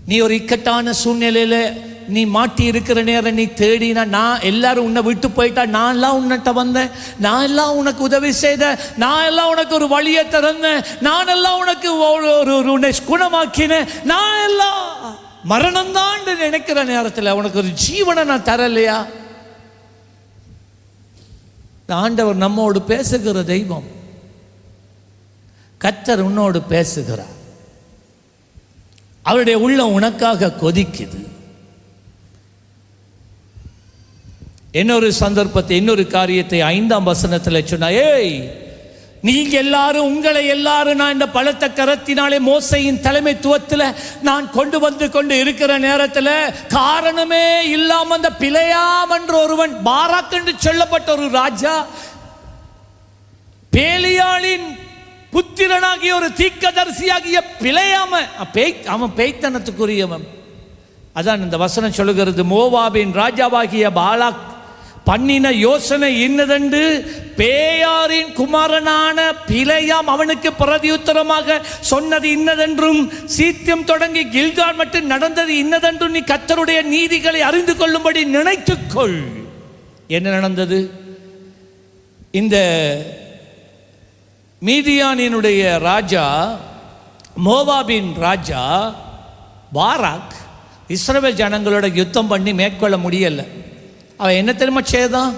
நீ ஒரு இக்கட்டான சூழ்நிலையில நீ மாட்டி இருக்கிற நேரம் நீ தேடினா, நான் எல்லாரும் உன்னை விட்டு போயிட்டா, நான் எல்லாம் உன்னிட்ட வந்தேன், நான் எல்லாம் உனக்கு உதவி செய்தேன், நான் எல்லாம் உனக்கு ஒரு வழியை திறந்தேன், நான் எல்லாம் உனக்கு உன்னை குணமாக்கினேன், நான் எல்லாம் மரணம் தான் நினைக்கிற நேரத்தில் உனக்கு ஒரு ஜீவனை நான் தரலையா? ஆண்டவர் நம்மோடு பேசுகிற தெய்வம். கர்த்தர் உன்னோடு பேசுகிறார். அவருடைய உள்ளம் உனக்காக கொதிக்குது. இன்னொரு சந்தர்ப்பத்தை, இன்னொரு காரியத்தை 5ஆம் வசனத்தில் சொன்னார், ஏய் நீங்க எல்லாரும், உங்களை எல்லாரும் நான் இந்த பலத்த கரத்தினாலே மோசையின் தலைமைத்துவத்தில் நான் கொண்டு வந்து கொண்டு இருக்கிற நேரத்தில், காரணமே இல்லாம அந்த பிழையாம் என்ற ஒருவன், பாராக் என்று சொல்லப்பட்ட ஒரு ராஜா, பேலியாளின் புத்திரனாகிய ஒரு தீர்க்கதரிசியாகிய பிழையாம, அவன் பேய்த்தனத்துக்குரியவன். அதான் இந்த வசனம் சொல்லுகிறது, மோவாபின் ராஜாவாகிய பாலாக் பண்ணின யோசனை இன்னதென்று பேயாரின் குமாரனான பிலேயாம் அவனுக்கு பிரதியுத்தரமாக சொன்னது இன்னதென்றும் சீத்தியம் தொடங்கி கில்கால் மட்டும் நடந்தது இன்னதென்றும் நீ கர்த்தருடைய நீதிகளை அறிந்து கொள்ளும்படி நினைத்துக்கொள். என்ன நடந்தது? இந்த மீதியானினுடைய ராஜா, மோவாபின் ராஜா பாராக் இஸ்ரவேல் ஜனங்களோட யுத்தம் பண்ணி மேற்கொள்ள முடியலை. அவன் என்ன தெரியுமா செய்தான்?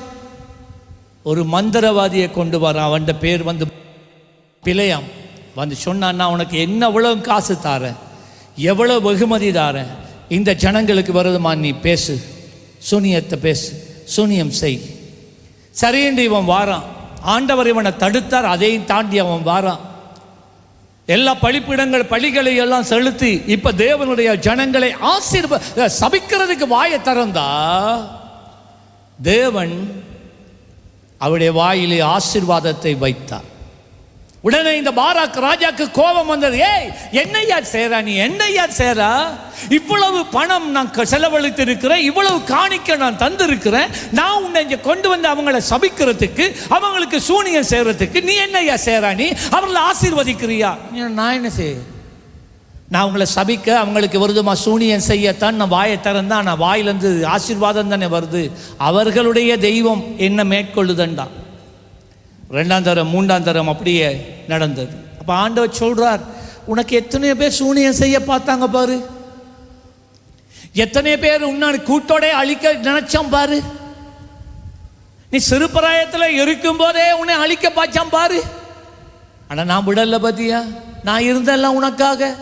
ஒரு மந்திரவாதியை கொண்டு வரான். அவன் பேர் வந்து பிலேயாம். வந்து சொன்னான்னா, உனக்கு என்ன எவ்வளவு காசு தாரேன், எவ்வளோ வெகுமதி தாரேன், இந்த ஜனங்களுக்கு வருதுமா, நீ பேசு, சூனியத்தை பேசு, சூனியம் செய். சரின்னு இவன் வாரான். ஆண்டவர் இவனை தடுத்தார். அதையும் தாண்டி அவன் வாரான். எல்லா பலிகளை எல்லாம் செலுத்தி இப்ப தேவனுடைய ஜனங்களை சபிக்கிறதுக்கு வாயை திறந்தா தேவன் அவருடைய வாயிலே ஆசீர்வாதத்தை வைத்தார். உடனே இந்த பாராக் ராஜாக்கு கோபம் வந்தது. ஏய், என்னையா சேரா, நீ என்னையா சேரா, இவ்வளவு பணம் நான் செலவழித்து இருக்கிறேன், இவ்வளவு காணிக்க நான் தந்திருக்கிறேன், நான் உன்னை இங்கே கொண்டு வந்து அவங்களை சபிக்கிறதுக்கு, அவங்களுக்கு சூனியம் செய்யறதுக்கு நீ என்னையா சேரா, நீ அவங்களை ஆசீர்வதிக்கிறியா? நான் என்ன செய்ய? நான் உங்களை சபிக்க அவங்களுக்கு வருதுமா, சூனியம் செய்யத்தான் நான் வாயை திறந்தா, நான் வாயிலிருந்து ஆசீர்வாதம் தானே வருது. அவர்களுடைய தெய்வம் என்ன மேற்கொள்ளுதண்டா. 2ஆம் தரம் 3ஆம் தரம் அப்படியே நடந்தது. அப்போ ஆண்டவர் சொல்றார், உனக்கு எத்தனையோ பேர் சூனியம் செய்ய பார்த்தாங்க பாரு, எத்தனை பேர் உன்னை கூட்டோட அழிக்க நினைச்சான் பாரு, நீ சிறுபிராயத்தில் இருக்கும் போதே உன்னை அழிக்க பார்த்தான் பாரு. ஆனால் நான் விடல பத்தியா, நான் இருந்தெல்லாம் உனக்காக,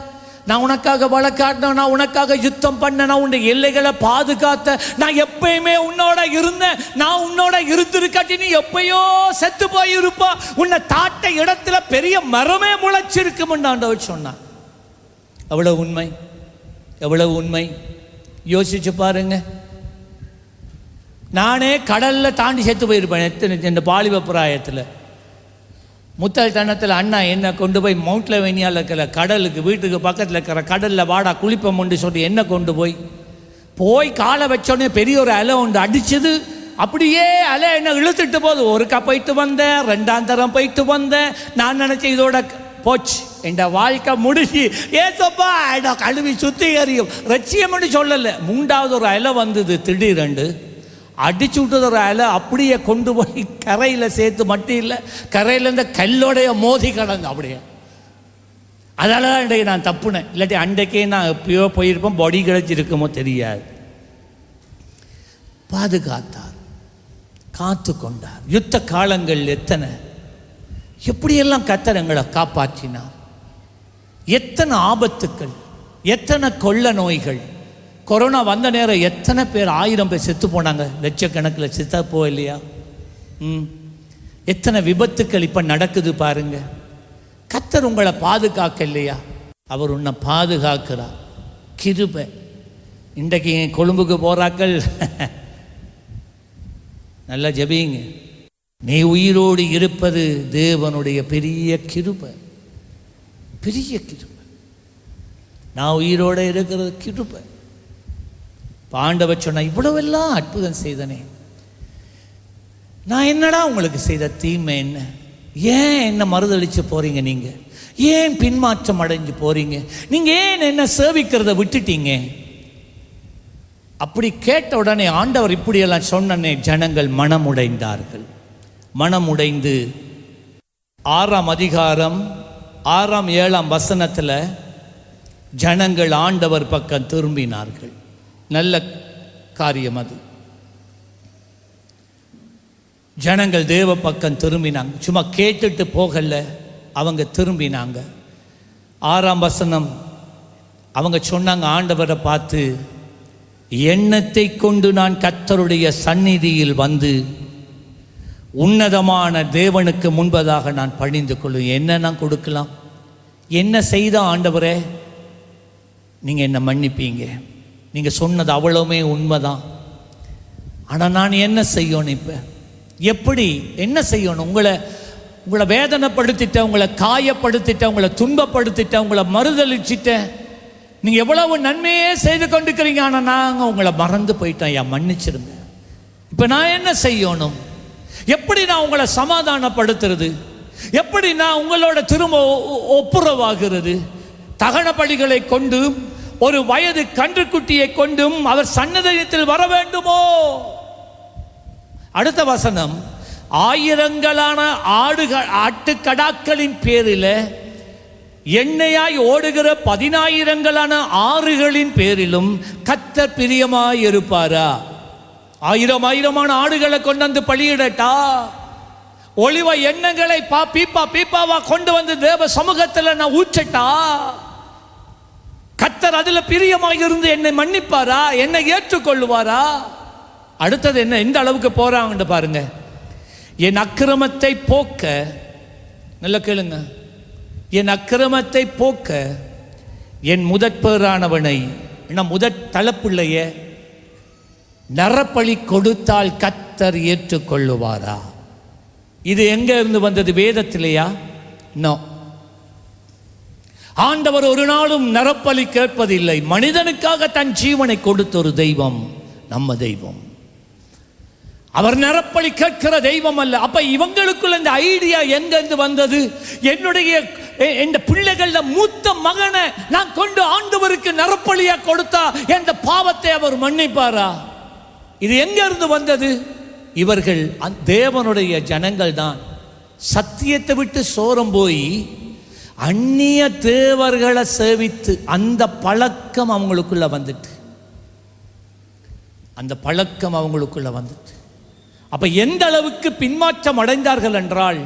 நான் உனக்காக வழக்காட்டின, நான் உனக்காக யுத்தம் பண்ண, நான் உன்னை எல்லைகளை பாதுகாத்த, நான் எப்பயுமே உன்னோட இருந்தேன். நான் உன்னோட இருந்திருக்காட்டி நீ எப்பயோ செத்து போயிருப்பா, உன்னை தாட்ட இடத்துல பெரிய மரமே முளைச்சிருக்கும் ஆண்டவர் சொன்னார். எவ்வளவு உண்மை, எவ்வளவு உண்மை. யோசிச்சு பாருங்க. நானே கடல்ல தாண்டி செத்து போயிருப்பேன் எத்தனை இந்த பாலிவ பிராயத்தில். முத்தல் தனத்தில் அண்ணா என்னை கொண்டு போய் மவுண்ட்ல வெனியால் இருக்கிற கடலுக்கு, வீட்டுக்கு பக்கத்தில் இருக்கிற கடலில் வாடா குளிப்பம் உண்டு சொல்லி என்ன கொண்டு போய் காலை வச்சோடனே பெரிய ஒரு அலை உண்டு அடிச்சது. அப்படியே அலை என்ன இழுத்துட்டு போது. ஒருக்கா போயிட்டு வந்தேன், 2ஆம் தரம் போயிட்டு வந்தேன். நான் நினச்சேன் இதோட போச்சு, என் வாழ்க்கை முடிஞ்சு, ஏசப்பா கழுவி சுத்திகரியும் ரட்சியம்னு சொல்லலை. 3ஆவது ஒரு அலை வந்தது, திடீரெண்டு அடிச்சு விட்டது ஒரு அலை. அப்படியே கொண்டு போய் கரையில் சேர்த்து மட்டும் இல்லை, கரையில் இருந்த கல்லோடைய மோதி கடந்து அப்படியே. அதனால தான் இன்றைக்கு நான் தப்புனேன். இல்லாட்டி அன்றைக்கே நான் எப்பயோ போயிருப்பேன், பொடி கிடைச்சிருக்குமோ தெரியாது. பாதுகாத்தார், காத்து கொண்டார். யுத்த காலங்கள் எத்தனை, எப்படியெல்லாம் கர்த்தர் எங்களை காப்பாற்றினார். எத்தனை ஆபத்துக்கள், எத்தனை கொள்ள நோய்கள். கொரோனா வந்த நேரம் எத்தனை பேர், 1000 பேர் செத்து போனாங்க, லட்சக்கணக்கில் செத்தா இல்லையா? எத்தனை விபத்துக்கள் இப்போ நடக்குது பாருங்க. கர்த்தர் உங்களை பாதுகாக்க இல்லையா? அவர் உன்னை பாதுகாக்கிறார். கிருபை. இன்றைக்கு கொழும்புக்கு போறாக்கள் நல்லா ஜெபிங்க. நீ உயிரோடு இருப்பது தேவனுடைய பெரிய கிருபை, பெரிய கிருபை. நான் உயிரோட இருக்கிறது கிருபை. ஆண்டவர் சொன்ன, இவ்வளவெல்லாம் அற்புதம் செய்தனே, நான் என்னடா உங்களுக்கு செய்த தீமை என்ன? ஏன் என்ன மறுதளிச்சு போறீங்க? நீங்க ஏன் பின்மாற்றம் அடைஞ்சு போறீங்க? நீங்க ஏன் என்ன சேவிக்கிறத விட்டுட்டீங்க? அப்படி கேட்ட உடனே ஆண்டவர் இப்படியெல்லாம் சொன்னனே, ஜனங்கள் மனமுடைந்தார்கள். மனமுடைந்து 6ஆம் அதிகாரம் 6ஆம் 7ஆம் வசனத்தில் ஜனங்கள் ஆண்டவர் பக்கம் திரும்பினார்கள். நல்ல காரியம் அது. ஜனங்கள் தேவ பக்கம் திரும்பினாங்க. சும்மா கேட்டுட்டு போகல, அவங்க திரும்பினாங்க. 6ஆம் வசனம் அவங்க சொன்னாங்க ஆண்டவரை பார்த்து, எண்ணத்தை கொண்டு நான் கர்த்தருடைய சந்நிதியில் வந்து உன்னதமான தேவனுக்கு முன்பதாக நான் பணிந்து கொள்ளும். என்ன நான் கொடுக்கலாம்? என்ன செய்த ஆண்டவரே? நீங்கள் என்ன மன்னிப்பீங்க. நீங்கள் சொன்னது அவ்வளவுமே உண்மைதான். ஆனால் நான் என்ன செய்யணும்? இப்போ எப்படி என்ன செய்யணும்? உங்களை வேதனைப்படுத்திட்டேன், உங்களை காயப்படுத்திட்டேன், உங்களை துன்பப்படுத்திட்டேன், உங்களை மறுதளிச்சிட்டேன். நீங்கள் எவ்வளவு நன்மையே செய்து கொண்டிருக்கிறீங்க, ஆனால் நாங்கள் உங்களை மறந்து போயிட்டோம். மன்னிச்சிருங்க. இப்போ நான் என்ன செய்யணும்? எப்படி நான் உங்களை சமாதானப்படுத்துறது? எப்படி நான் உங்களோட திரும்ப ஒப்புரவாகிறது? தகன பலிகளை கொண்டும் ஒரு வயது கன்றுக்குட்டியை கொண்டும் அவர் சன்னதியில் வர வேண்டுமோ? அடுத்த வசனம், ஆயிரங்களான ஆட்டுக்கடாக்களின் பேரில் எண்ணெயாய் ஓடுகிற 10,000 ஆறுகளின் பேரிலும் கர்த்தர் பிரியமாய் இருப்பாரா? 1000 ஆடுகளை கொண்டு வந்து பலியிடட்டா? ஒளிவ எண்ணங்களை பீப்பாவா கொண்டு வந்து தேவ சமூகத்தில் நான் ஊற்றட்டா? கர்த்தர் அதுல பிரியமாக இருந்து என்னை மன்னிப்பாரா? என்னை ஏற்றுக்கொள்ளுவாரா? அடுத்தது என்ன, எந்த அளவுக்கு போறாங்க பாருங்க. என் அக்கிரமத்தை போக்க, நல்ல கேளுங்க, என் அக்கிரமத்தை போக்க என் முதற்பேரானவனை, முதற் தளப்பிள்ளைய நரப்பலி கொடுத்தால் கர்த்தர் ஏற்றுக்கொள்ளுவாரா? இது எங்க இருந்து வந்தது? வேதத்திலேயா? நோ. ஆண்டவர் ஒரு நாளும் நரப்பலி கேட்பதில்லை. மனிதனுக்காக தன் ஜீவனை கொடுத்த ஒரு தெய்வம் நம்ம தெய்வம். அவர் நரப்பலி கேட்கிற தெய்வம் அல்ல. அப்ப இவங்களுக்குள்ள இந்த ஐடியா எங்கிருந்து வந்தது? இந்த பிள்ளைகள மூத்த மகனை நான் கொண்டு ஆண்டவருக்கு நரப்பலியா கொடுத்தா எந்த பாவத்தை அவர் மன்னிப்பாரா? இது எங்க இருந்து வந்தது? இவர்கள் தேவனுடைய ஜனங்கள் தான். சத்தியத்தை விட்டு சோரம் போய் அந்நிய தேவர்களை சேவித்து அந்த பழக்கம் அவங்களுக்குள்ள வந்துட்டு, அந்த பழக்கம் அவங்களுக்குள்ள வந்துட்டு. அப்ப எந்த அளவுக்கு பின்மாற்றம் அடைந்தார்கள் என்றால்,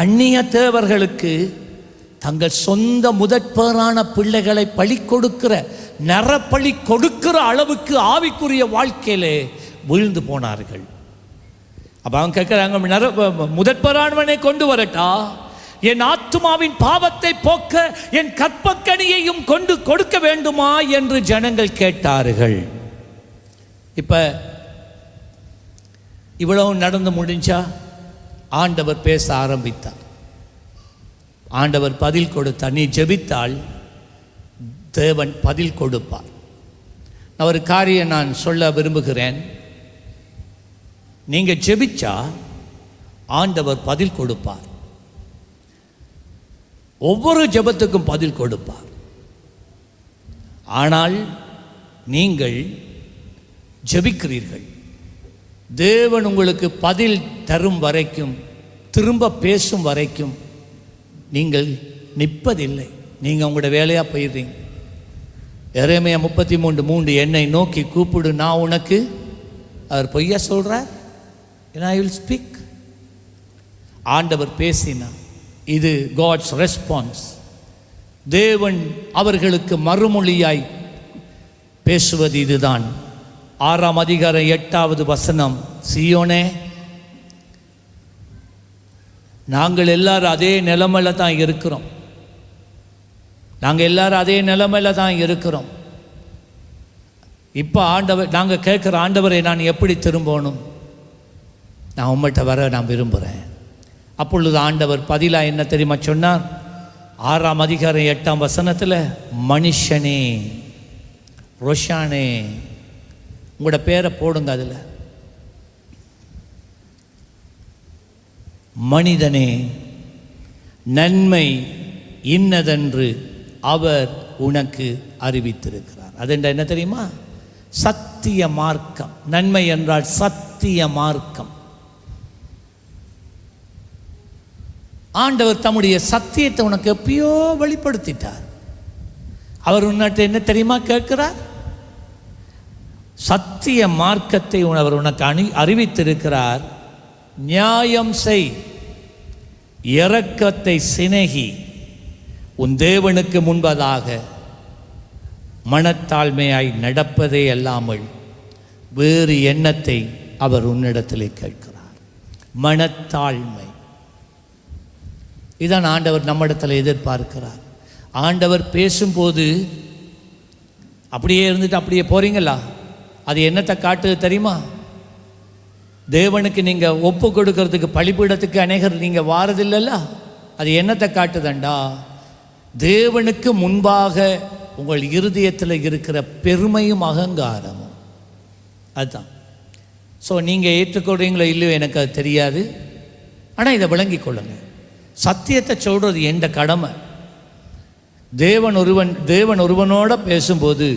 அந்நிய தேவர்களுக்கு தங்கள் சொந்த முதற்பேரான பிள்ளைகளை பலி கொடுக்கிற, நரப்பலி கொடுக்கிற அளவுக்கு ஆவிக்குரிய வாழ்க்கையிலே வீழ்ந்து போனார்கள். அப்ப அவங்க கேட்கிறாங்க, முதற்பேரானவனை கொண்டு வரட்டா? என் ஆத்துமாவின் பாவத்தை போக்க என் கற்பக்கனியையும் கொண்டு கொடுக்க வேண்டுமா என்று ஜனங்கள் கேட்டார்கள். இப்ப இவ்வளவு நடந்து முடிஞ்சா ஆண்டவர் பேச ஆரம்பித்தார். ஆண்டவர் பதில் கொடுத்தார். நீ ஜெபித்தால் தேவன் பதில் கொடுப்பார். ஒரு காரியம் நான் சொல்ல விரும்புகிறேன். நீங்க ஜெபிச்சா ஆண்டவர் பதில் கொடுப்பார். ஒவ்வொரு ஜெபத்துக்கும் பதில் கொடுப்பார். ஆனால் நீங்கள் ஜெபிக்கிறீர்கள், தேவன் உங்களுக்கு பதில் தரும் வரைக்கும், திரும்ப பேசும் வரைக்கும் நீங்கள் நிற்பதில்லை. நீங்கள் உங்களோட வேலையாக போயிடுறீங்க. எரேமியா 33:3 என்னை நோக்கி கூப்பிடு, நான் உனக்கு, அவர் பொய்யா சொல்கிறார், ஐ வில் ஸ்பீக். ஆண்டவர் பேசினார். இது காட்ஸ் ரெஸ்பான்ஸ். தேவன் அவர்களுக்கு மறுமொழியாய் பேசுவது இதுதான். 6ஆம் அதிகாரம் 8வது வசனம், சீயோனே, நாங்கள் எல்லாரும் அதே நிலைமையில தான் இருக்கிறோம். நாங்கள் எல்லாரும் அதே நிலைமையில தான் இருக்கிறோம். இப்போ ஆண்டவர், நாங்கள் கேட்குற, ஆண்டவரை நான் எப்படி திரும்பணும்? நான் உங்கள்கிட்ட வர நான் விரும்புகிறேன். அப்பொழுது ஆண்டவர் பதிலாக என்ன தெரியுமா சொன்னார்? 6ஆம் அதிகாரம் 8ஆம் வசனத்தில், மனுஷனே, ரோஷானே, உங்களோட பேரை போடுங்க அதில், மனிதனே, நன்மை இன்னதென்று அவர் உனக்கு அறிவித்திருக்கிறார். அது என்ன தெரியுமா? சத்திய மார்க்கம். நன்மை என்றால் சத்திய மார்க்கம். ஆண்டவர் தம்முடைய சத்தியத்தை உனக்கு எப்பயோ வெளிப்படுத்திட்டார். அவர் உன்னிட்ட என்ன தெரியுமா கேட்கிறார்? சத்திய மார்க்கத்தை அவர் உனக்கு அறிவித்திருக்கிறார். நியாயம் செய், இரக்கத்தை சிநேகி, உன் தேவனுக்கு முன்பதாக மனத்தாழ்மையாய் நடப்பதே அல்லாமல் வேறு எண்ணத்தை அவர் உன்னிடத்திலே கேட்கிறார். மனத்தாழ்மை, இதான் ஆண்டவர் நம்மிடத்தில் எதிர்பார்க்கிறார். ஆண்டவர் பேசும்போது அப்படியே இருந்துட்டு அப்படியே போறீங்களா? அது என்னத்தை காட்டுது தெரியுமா? தேவனுக்கு நீங்கள் ஒப்பு கொடுக்கறதுக்கு பலிபீடத்துக்கு அநேகர் நீங்கள் வாரதில்லைல்ல, அது என்னத்தை காட்டுதண்டா? தேவனுக்கு முன்பாக உங்கள் இருதயத்தில் இருக்கிற பெருமையும் அகங்காரமும். அதுதான் ஸோ நீங்கள் ஏற்றுக்கொள்கிறீங்களோ இல்லையோ எனக்கு அது தெரியாது. ஆனால் இதை விளங்கி கொள்ளுங்க, சத்தியத்தை சொல்கிறது என்ற கடமை. தேவன் ஒருவனோட பேசும்போது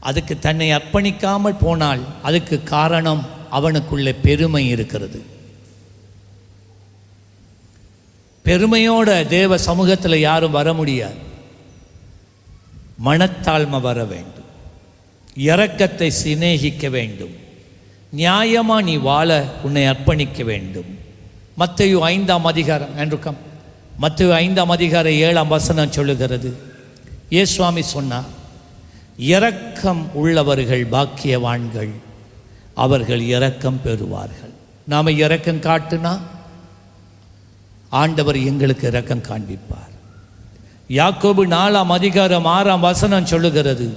அதுக்கு தன்னை அர்ப்பணிக்காமல் போனால் அதுக்கு காரணம் அவனுக்குள்ள பெருமை இருக்கிறது. பெருமையோட தேவ சமூகத்தில் யாரும் வர முடியாது. மனத்தாழ்மை வர வேண்டும், இரக்கத்தை சிநேகிக்க வேண்டும், நியாயமாக நீ வாழ உன்னை அர்ப்பணிக்க வேண்டும். மத்தேயு 5ஆம் அதிகாரம் என்றுக்கம் மத்தேயு 5ஆம் அதிகாரம் 7ஆம் வசனம் சொல்லுகிறது, இயேசுவாமி சொன்னார், இரக்கம் உள்ளவர்கள் பாக்கியவான்கள், அவர்கள் இரக்கம் பெறுவார்கள். நாம் இரக்கம் காட்டுனா ஆண்டவர் எங்களுக்கு இரக்கம் காண்பிப்பார். யாக்கோபு 4ஆம் அதிகாரம் 6ஆம் வசனம் சொல்லுகிறது,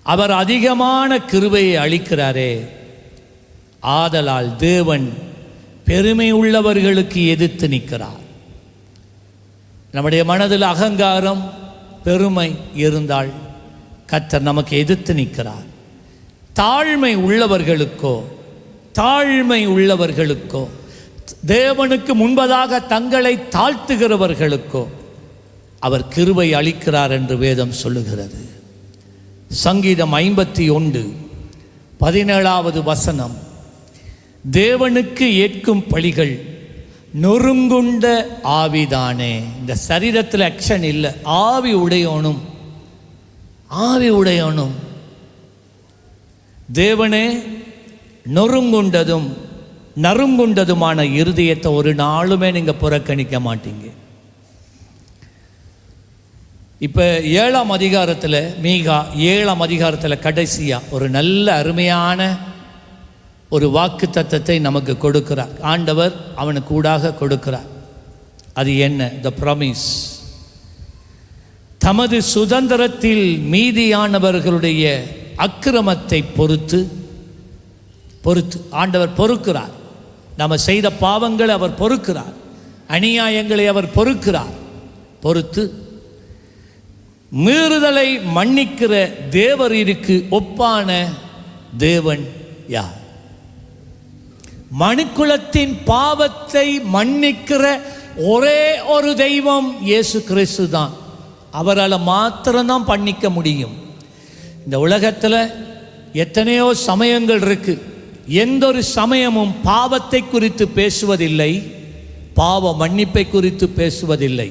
அவர் அதிகமான கிருபையை அளிக்கிறாரே, ஆதலால் தேவன் பெருமை உள்ளவர்களுக்கு எதிர்த்து நிற்கிறார். நம்முடைய மனதில் அகங்காரம் பெருமை இருந்தால் கர்த்தர் நமக்கு எதிர்த்து நிற்கிறார். தாழ்மை உள்ளவர்களுக்கோ தேவனுக்கு முன்பதாக தங்களை தாழ்த்துகிறவர்களுக்கோ அவர் கிருபை அளிக்கிறார் என்று வேதம் சொல்லுகிறது. சங்கீதம் 51:17 வசனம், தேவனுக்கு ஏற்கும் பழிகள் நொறுங்குண்ட ஆவிதானே. இந்த சரீரத்தில் ஆக்ஷன் இல்லை, ஆவி உடையவனும் தேவனே நறுங்குண்டதுமான இருதயத்தை ஒரு நாளுமே நீங்கள் புறக்கணிக்க மாட்டீங்க. இப்போ 7ஆம் அதிகாரத்தில் மீகா 7ஆம் அதிகாரத்தில் கடைசியாக ஒரு நல்ல அருமையான ஒரு வாக்கு தத்தத்தை நமக்கு கொடுக்கிறார். ஆண்டவர் அவனுக்கு ஊடாக கொடுக்கிறார். அது என்ன? த ப்ராமிஸ். தமது சுதந்திரத்தில் மீதியானவர்களுடைய அக்கிரமத்தை பொறுத்து ஆண்டவர் பொறுக்கிறார். நம்ம செய்த பாவங்களை அவர் பொறுக்கிறார், அநியாயங்களை அவர் பொறுத்து மீறுதலை மன்னிக்கிற தேவருக்கு ஒப்பான தேவன் யார்? மனுக்குலத்தின் பாவத்தை மன்னிக்கிற ஒரே ஒரு தெய்வம் இயேசு கிறிஸ்து தான். அவரால் மாத்திரம்தான் மன்னிக்க முடியும். இந்த உலகத்தில் எத்தனையோ சமயங்கள் இருக்கு, எந்த ஒரு சமயமும் பாவத்தை குறித்து பேசுவதில்லை, பாவ மன்னிப்பை குறித்து பேசுவதில்லை.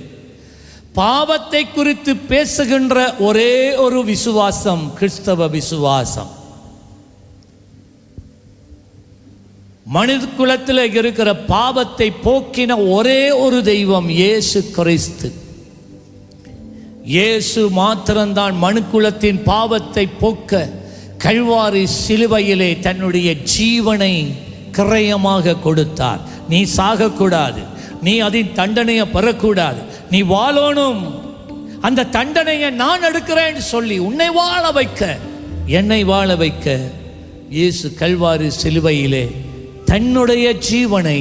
பாவத்தை குறித்து பேசுகின்ற ஒரே ஒரு விசுவாசம் கிறிஸ்தவ விசுவாசம். மனித குலத்தில் இருக்கிற பாவத்தை போக்கின ஒரே ஒரு தெய்வம் இயேசு கிறிஸ்து. இயேசு மாத்திரம்தான் மனுக்குலத்தின் பாவத்தை போக்க கல்வாரி சிலுவையிலே தன்னுடைய ஜீவனை கிரயமாக கொடுத்தார். நீ சாகக்கூடாது, நீ அதன் தண்டனையை பெறக்கூடாது, நீ வாழணும், அந்த தண்டனையை நான் எடுக்கிறேன்னு சொல்லி உன்னை வாழ வைக்க, என்னை வாழ வைக்க இயேசு கல்வாரி சிலுவையிலே தன்னுடைய ஜீவனை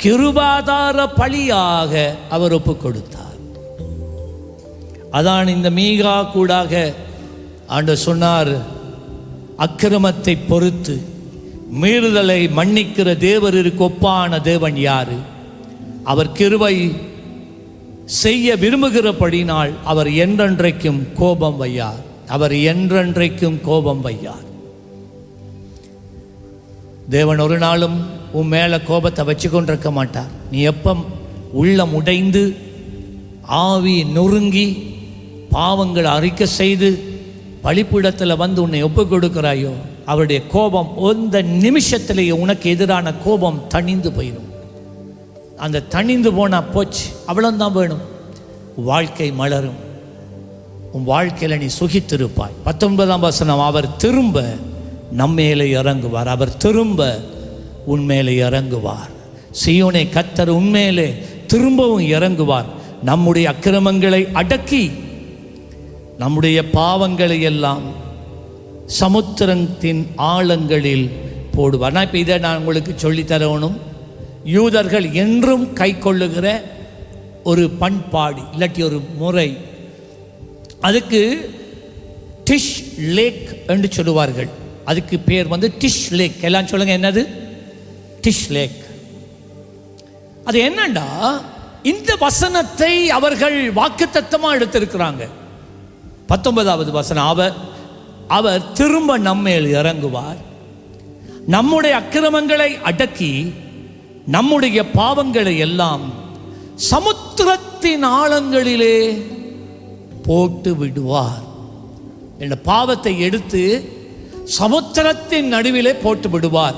கிருபாதார பலியாக அவர் ஒப்பு கொடுத்தார். அதான் இந்த மீகா கூடாக ஆண்டவர் சொன்னார், அக்கிரமத்தை பொறுத்து மீறுதலை மன்னிக்கிற தேவருக்கு ஒப்பான தேவன் யாரு? அவர் கிருபை செய்ய விரும்புகிறபடினால் அவர் என்றென்றைக்கும் கோபம் வையார். தேவன் ஒரு நாளும் உன் மேலே கோபத்தை வச்சு கொண்டிருக்க மாட்டார். நீ எப்போ உள்ளம் உடைந்து ஆவி நொறுங்கி பாவங்களை அறிக்கை செய்து பலிப்பீடத்தில் வந்து உன்னை ஒப்பு கொடுக்கிறாயோ, அவருடைய கோபம் அந்த நிமிஷத்திலேயே உனக்கு எதிரான கோபம் தணிந்து போயிடும். அந்த தணிந்து போனால் போச்சு, அவ்வளோதான் வேணும். வாழ்க்கை மலரும், உன் வாழ்க்கையில் நீ சுகித்திருப்பாய். 19ஆம் வசனம், அவர் திரும்ப நம்மேலே இறங்குவார். அவர் திரும்ப உன்மேலே இறங்குவார். சீயோனே, கர்த்தர் உன்மேலே திரும்பவும் இறங்குவார். நம்முடைய அக்கிரமங்களை அடக்கி நம்முடைய பாவங்களை எல்லாம் சமுத்திரத்தின் ஆழங்களில் போடுவார். நான் இப்போ இதை நான் உங்களுக்கு சொல்லித்தரணும். யூதர்கள் என்றும் கை கொள்ளுகிற ஒரு பண்பாடு இல்லாட்டி ஒரு முறை, அதுக்கு டிஷ் லேக் என்று சொல்லுவார்கள். அதுக்கு பேர் வந்து டிஷ் லேக். எல்லாம் சொல்லுங்க, என்னது? டிஷ் லேக். அது என்னண்டா, இந்த வசனத்தை அவர்கள் வாக்குத்தத்தமா எடுத்திருக்கிறாங்க. 19வது வசனம், அவர் திரும்ப நம்மேல் இறங்குவார், நம்முடைய அக்கிரமங்களை அடக்கி நம்முடைய பாவங்களை எல்லாம் சமுத்திரத்தின் ஆழங்களிலே போட்டு விடுவார். என்ற பாவத்தை எடுத்து சமுத்திரத்தின் நடுவிலே போட்டு விடுவார்.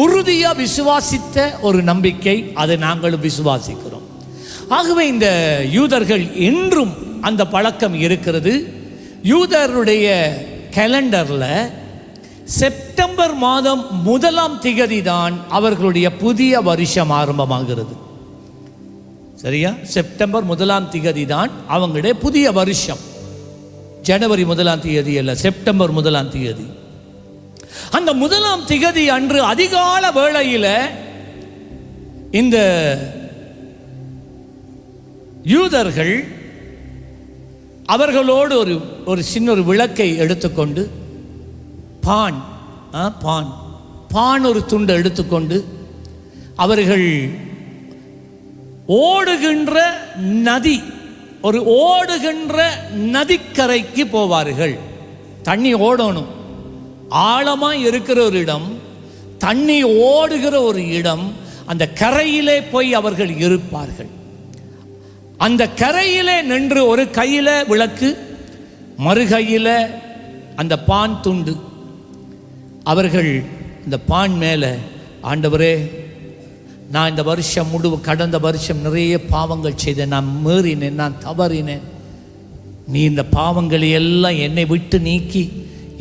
உறுதியா விசுவாசித்த ஒரு நம்பிக்கை, அதை நாங்களும் விசுவாசிக்கிறோம். ஆகவே இந்த யூதர்கள் என்றும் அந்த பழக்கம் இருக்கிறது. யூதருடைய கேலண்டர்ல செப்டம்பர் மாதம் 1ஆம் திகதி தான் அவர்களுடைய புதிய வருஷம் ஆரம்பமாகிறது. சரியா? செப்டம்பர் 1ஆம் திகதி தான் அவங்களுடைய புதிய வருஷம். ஜனவரி 1ஆம் திகதி அல்ல, செப்டம்பர் 1ஆம் திகதி. அந்த 1ஆம் திகதி அன்று அதிகால வேளையில இந்த யூதர்கள் அவர்களோடு ஒரு சின்ன ஒரு விளக்கை எடுத்துக்கொண்டு பான் ஒரு துண்டை எடுத்துக்கொண்டு அவர்கள் ஓடுகின்ற நதிக்கரைக்கு போவார்கள். தண்ணி ஓடணும், ஆழமா இருக்கிற ஒரு இடம், தண்ணி ஓடுகிற ஒரு இடம், அந்த கரையிலே போய் அவர்கள் இருப்பார்கள். அந்த கரையிலே நின்று ஒரு கையில விளக்கு, மறுகையில அந்த பான் துண்டு. அவர்கள் இந்த பான் மேல, ஆண்டவரே, நான் இந்த வருஷம் கடந்த வருஷம் நிறைய பாவங்கள் செய்தேன், நான் மீறினேன், நான் தவறினேன். நீ இந்த பாவங்களை எல்லாம் என்னை விட்டு நீக்கி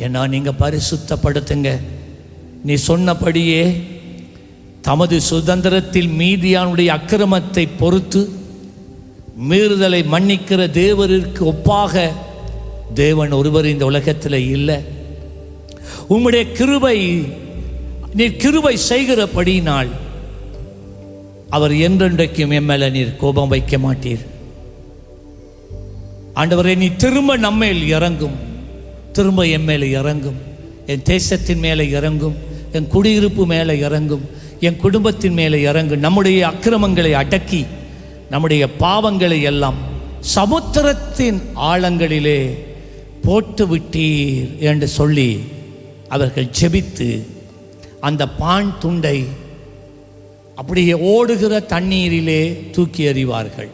என்ன நீங்க பரிசுத்தப்படுத்துங்க. நீ சொன்னபடியே தமது சுதந்திரத்தில் மீதியானுடைய அக்கிரமத்தை பொறுத்து மீறுதலை மன்னிக்கிற தேவருக்கு ஒப்பாக தேவன் ஒருவர் இந்த உலகத்தில் இல்லை. உம்முடைய கிருபை, நீர் கிருபை செய்கிறபடினால் அவர் என்றென்றைக்கும் என் மேல நீர் கோபம் வைக்க மாட்டீர். ஆண்டவரே, நீ திரும்ப நம்மேல் இறங்கும், திரும்ப என் மேல இறங்கும், என் தேசத்தின் மேலே இறங்கும், என் குடியிருப்பு மேலே இறங்கும், என் குடும்பத்தின் மேலே இறங்கும். நம்முடைய அக்கிரமங்களை அடக்கி நம்முடைய பாவங்களை எல்லாம் சமுத்திரத்தின் ஆழங்களிலே போட்டு விட்டீர் என்று சொல்லி அவர்கள் ஜெபித்து அந்த பான் துண்டை அப்படியே ஓடுகிற தண்ணீரிலே தூக்கி எறிவார்கள்.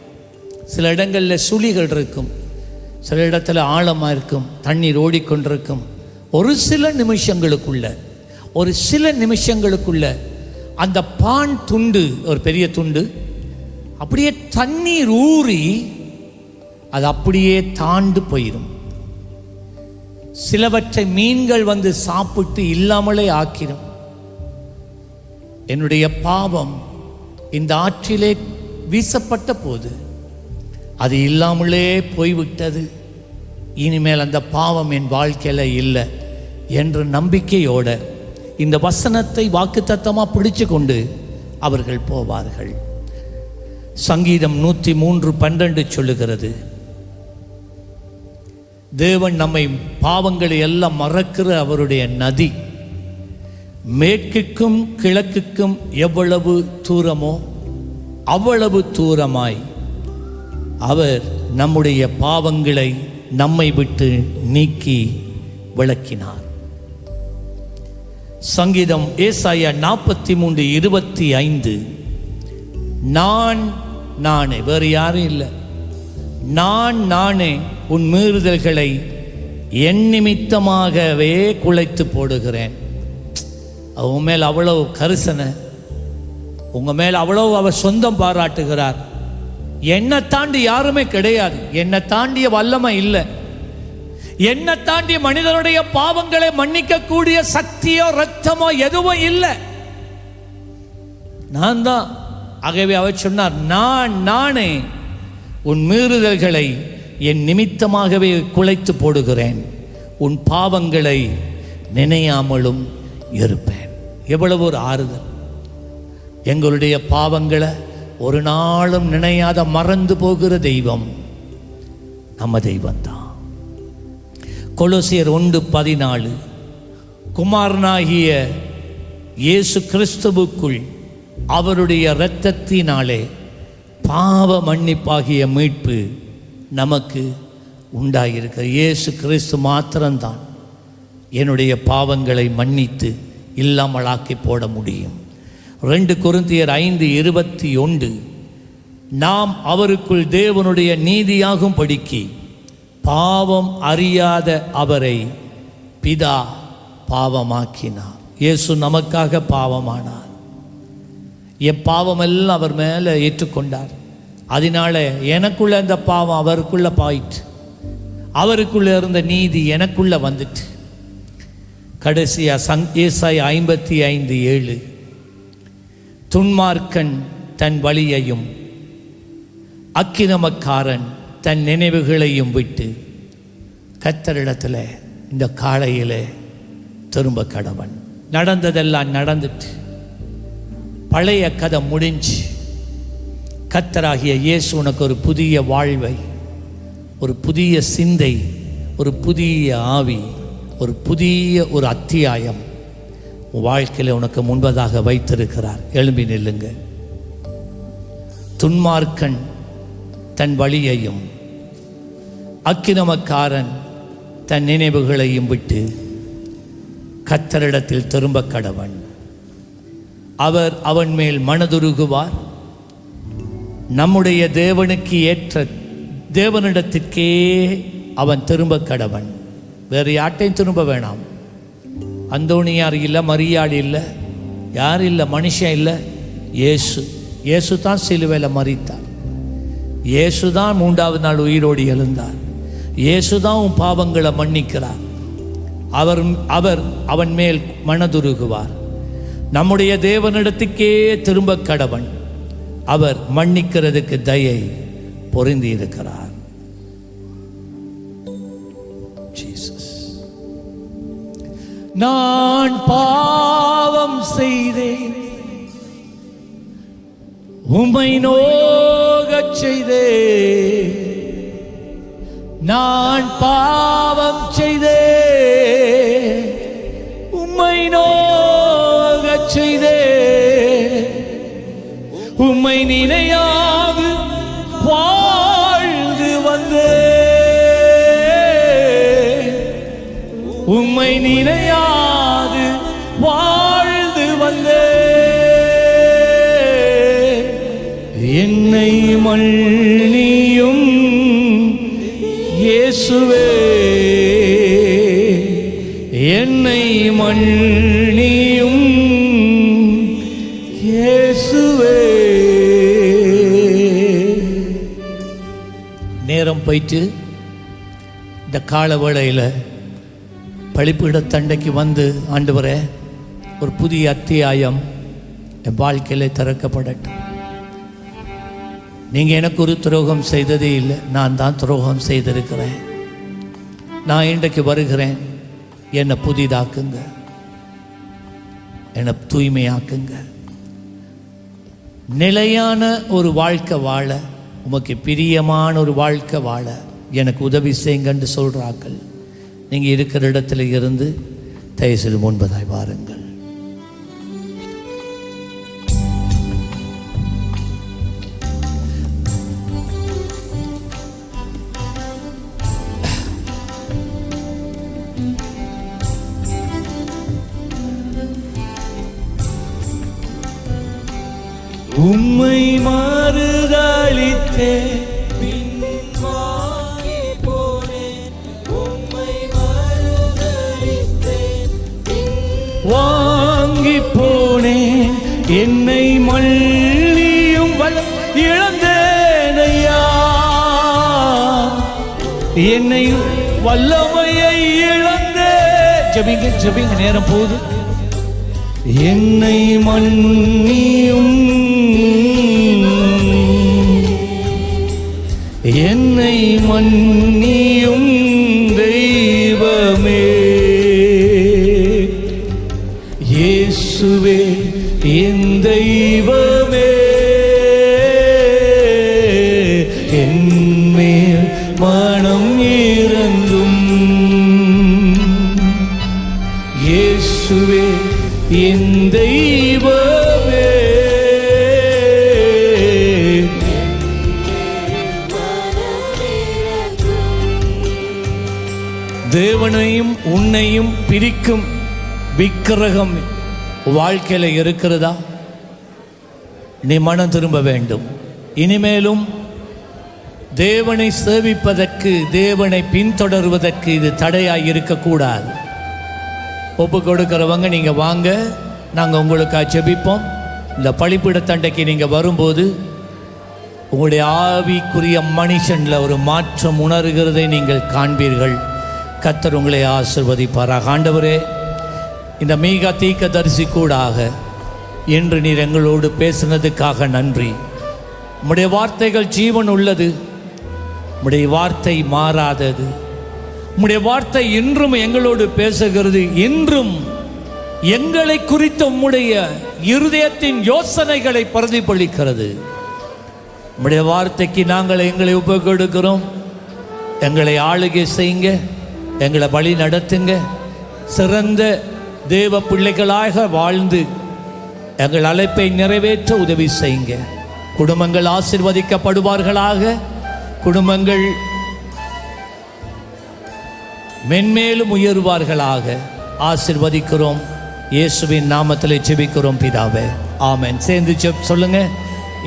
சில இடங்களில் சுழிகள் இருக்கும், சில இடத்துல ஆழமாக இருக்கும், தண்ணீர் ஓடிக்கொண்டிருக்கும். ஒரு சில நிமிஷங்களுக்குள்ள அந்த பான் துண்டு, ஒரு பெரிய துண்டு, அப்படியே தண்ணீர் ஊறி அது அப்படியே தாண்டு போயிடும். சிலவற்றை மீன்கள் வந்து சாப்பிட்டு இல்லாமலே ஆக்கிடும். என்னுடைய பாவம் இந்த ஆற்றிலே வீசப்பட்ட போது அது இல்லாமலே போய்விட்டது, இனிமேல் அந்த பாவம் என் வாழ்க்கையில இல்லை என்ற நம்பிக்கையோட இந்த வசனத்தை வாக்குத்தத்தமாக பிடிச்சு கொண்டு அவர்கள் போவார்கள். சங்கீதம் 103:12 சொல்லுகிறது, தேவன் நம்மை பாவங்களை எல்லாம் மறக்கிற அவருடைய நதி மேற்குக்கும் கிழக்குக்கும் எவ்வளவு தூரமோ அவ்வளவு தூரமாய் அவர் நம்முடைய பாவங்களை நம்மை விட்டு நீக்கி விளக்கினார். சங்கீதம் ஏசாயா 43:25, நானே, வேறு யாரும் இல்லை, நானே உன் மீறுதல்களை என் நிமித்தமாகவே குலைத்து போடுகிறேன். உங்க மேல் அவ்வளவு கரிசனை, உங்க மேல் அவ்வளவு அவர் சொந்தம் பாராட்டுகிறார். என்னை தாண்டி யாருமே கிடையாது, என்னை தாண்டிய வல்லமை இல்லை, என்னை தாண்டிய மனிதனுடைய பாவங்களை மன்னிக்க கூடிய சக்தியோ ரத்தமோ எதுவும் இல்லை, நான் தான். ஆகவே அவர் சொன்னார், நானே உன் மீறுதல்களை என் நிமித்தமாகவே குலைத்து போடுகிறேன், உன் பாவங்களை நினையாமலும் இருப்பேன். எவ்வளவு ஒரு ஆறுதல்! எங்களுடைய பாவங்களை ஒரு நாளும் நினையாத மறந்து போகிற தெய்வம் நம்ம தெய்வம்தான். கொலோசியர் 1:14, குமாரனாகிய இயேசு கிறிஸ்துவுக்குள் அவருடைய இரத்தத்தினாலே பாவ மன்னிப்பாகிய மீட்பு நமக்கு உண்டாகியிருக்க. இயேசு கிறிஸ்து மாத்திரம்தான் என்னுடைய பாவங்களை மன்னித்து இல்லாமலாக்கி போட முடியும். 2 கொரிந்தியர் 5:21 நாம் அவருக்குள் தேவனுடைய நீதியாகும் படிக்கு பாவம் அறியாத அவரை பிதா பாவமாக்கினார். இயேசு நமக்காக பாவமானார். என் பாவமெல்லாம் அவர் மேலே ஏற்றுக்கொண்டார். அதனால எனக்குள்ள அந்த பாவம் அவருக்குள்ள பாயிட்டு, அவருக்குள்ள இருந்த நீதி எனக்குள்ள வந்துட்டு. கடைசியா ஏசாயா 55:7 துன்மார்க்கன் தன் வழியையும் அக்கிரமக்காரன் தன் நினைவுகளையும் விட்டு கர்த்தரிடத்தில் இந்த காலையில் திரும்ப கடவன். நடந்ததெல்லாம் நடந்துட்டு, பழைய கதை முடிஞ்சு, கர்த்தராகிய இயேசு உனக்கு ஒரு புதிய வாழ்வை, ஒரு புதிய சிந்தை, ஒரு புதிய ஆவி, ஒரு புதிய ஒரு அத்தியாயம் உன் வாழ்க்கையில் உனக்கு முன்பதாக வைத்திருக்கிறார். எழும்பி நில்லுங்க. துன்மார்க்கன் தன் வழியையும் அக்கிரமக்காரன் தன் நினைவுகளையும் விட்டு கர்த்தரிடத்தில் திரும்ப கடவன். அவர் அவன் மேல் மனதுருகுவார். நம்முடைய தேவனுக்கு ஏற்ற தேவனிடத்திற்கே அவன் திரும்ப கடவன். வேறு யார்ட்டையும் திரும்ப வேணாம். அந்தோணியார் இல்லை, மரியாள் இல்லை, யார் இல்லை, மனுஷன் இல்லை, இயேசு. இயேசு தான் சிலுவையில் மரித்தார். இயேசு தான் 3ஆவது நாள் உயிரோடு எழுந்தார். இயேசு தான் உன் பாவங்களை மன்னிக்கிறார். அவர் அவன் மேல் மனதுருகுவார். நம்முடைய தேவனிடத்துக்கே திரும்ப கடவன். அவர் மன்னிக்கிறதுக்கு தயை பொருந்தி இருக்கிறார். நான் பாவம் செய்தேன், உம்மை நோகச் செய்தேன். நான் பாவம் செய்தேன், உம்மை நோகச் செய்தேன். உம்மை நினையாது வாழ்ந்து வந்தேன், உம்மை நினையாது வாழ்ந்து வந்தேன். என்னை மன்னியும் இயேசுவே, என்னை மன்னியும் இயேசுவே. நேரம் போயிட்டு இந்த கால வேளையில் பழிப்பிட தண்டைக்கு வந்து, ஆண்டவரே ஒரு புதிய அத்தியாயம் என் வாழ்க்கையில் திறக்கப்படட்டும். நீங்கள் எனக்கு ஒரு துரோகம் செய்ததே இல்லை, நான் தான் துரோகம் செய்திருக்கிறேன். நான் இன்றைக்கு வருகிறேன், என்னை புதிதாக்குங்க, என்னை தூய்மையாக்குங்க. நிலையான ஒரு வாழ்க்கை வாழ, உமக்கு பிரியமான ஒரு வாழ்க்கை வாழ எனக்கு உதவி செய்யுங்கன்னு சொல்கிறார்கள். நீங்கள் இருக்கிற இடத்துல இருந்து தயவுசெய்து முன்பதாய் வாருங்கள். உம்மை மறுதலித்தே வாங்கி போனேன், என்னை மன்னியும் இழந்தேனையா, என்னை வல்லமையை இழந்தே. ஜபிங்க ஜபிங்க, நேரம் போகுது. என்னை மன்னியும், என்னை மன்னியும் தெய்வமே, இயேசுவே என் தெய்வமே, என்மேல் மனம் இறங்கும். இயேசு இயேசுவே என் தெய்வமே. தேவனையும் உன்னையும் பிரிக்கும் விக்கிரகம் வாழ்க்கையில இருக்கிறதா? நீ மனம் திரும்ப வேண்டும். இனிமேலும் தேவனை சேவிப்பதற்கு, தேவனை பின்தொடர்வதற்கு இது தடையாய் இருக்கக்கூடாது. ஒப்பு கொடுக்கிறவங்க நீங்க வாங்க, நாங்கள் உங்களுக்காக ஜெபிப்போம். இந்த பலிபீடத்தண்டைக்கு நீங்க வரும்போது உங்களுடைய ஆவிக்குரிய மனுஷன்ல ஒரு மாற்றம் உணர்கிறதை நீங்கள் காண்பீர்கள். கர்த்தர் உங்களை ஆசீர்வதிப்பாராக. ஆண்டவரே, இந்த மீகா தீர்க்கதரிசி கூடாக இன்று நீர் எங்களோடு பேசினதுக்காக நன்றி. உம்முடைய வார்த்தைகள் ஜீவன் உள்ளது, உம்முடைய வார்த்தை மாறாதது, உம்முடைய வார்த்தை இன்றும் எங்களோடு பேசுகிறது. இன்றும் எங்களை குறித்த உம்முடைய இருதயத்தின் யோசனைகளை பிரதிபலிக்கிறது. உம்முடைய வார்த்தைக்கு நாங்கள் எங்களை ஒப்புக்கொடுக்கிறோம். எங்களை ஆளுகை செய்யுங்க, எங்களை வழி நடத்துங்க. சிறந்த தேவ பிள்ளைகளாக வாழ்ந்து எங்கள் அழைப்பை நிறைவேற்ற உதவி செய்யுங்க. குடும்பங்கள் ஆசீர்வதிக்கப்படுவார்களாக. குடும்பங்கள் மென்மேலும் உயர்வார்களாக. ஆசீர்வதிக்கிறோம். இயேசுவின் நாமத்தில் ஜெபிக்கிறோம் பிதாவே, ஆமென். சேர்ந்து சொல்லுங்க.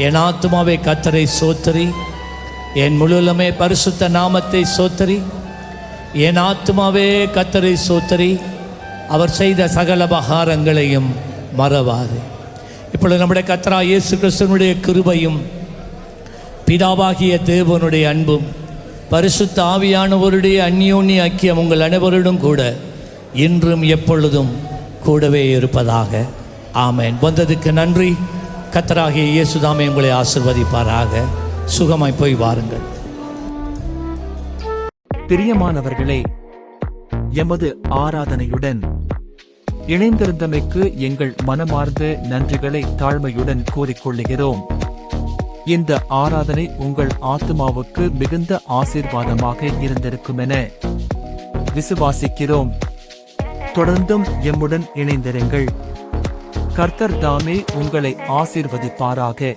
என் ஆத்துமாவே கர்த்தரை சோத்தரி, என் முழுவலுமே பரிசுத்த நாமத்தை சோத்தரி. என் ஆத்துமாவே கர்த்தரை சோத்தரி, அவர் செய்த சகல உபகாரங்களையும் மறவாது. இப்பொழுது நம்முடைய கர்த்தராகிய இயேசு கிறிஸ்துவினுடைய கிருபையும் பிதாவாகிய தேவனுடைய அன்பும் பரிசுத்த ஆவியானவருடைய அந்யோன்ய ஐக்கியம் உங்கள் அனைவரிடம் கூட இன்றும் எப்பொழுதும் கூடவே இருப்பதாக. ஆமென். வந்ததுக்கு நன்றி. கர்த்தராகிய இயேசுதாமே உங்களை ஆசீர்வதிப்பாராக. சுகமாய் போய் வாருங்கள். பிரியமானவர்களே, எமது ஆராதனையுடன் இணைந்திருந்தமைக்கு எங்கள் மனமார்ந்த நன்றிகளை தாழ்மையுடன் கூறிக்கொள்கிறோம். இந்த ஆராதனை உங்கள் ஆத்துமாவுக்கு மிகுந்த ஆசீர்வாதமாக இருந்திருக்குமென விசுவாசிக்கிறோம். தொடர்ந்தும் எம்முடன் இணைந்திருங்கள். கர்த்தர் தாமே உங்களை ஆசீர்வதிப்பாராக.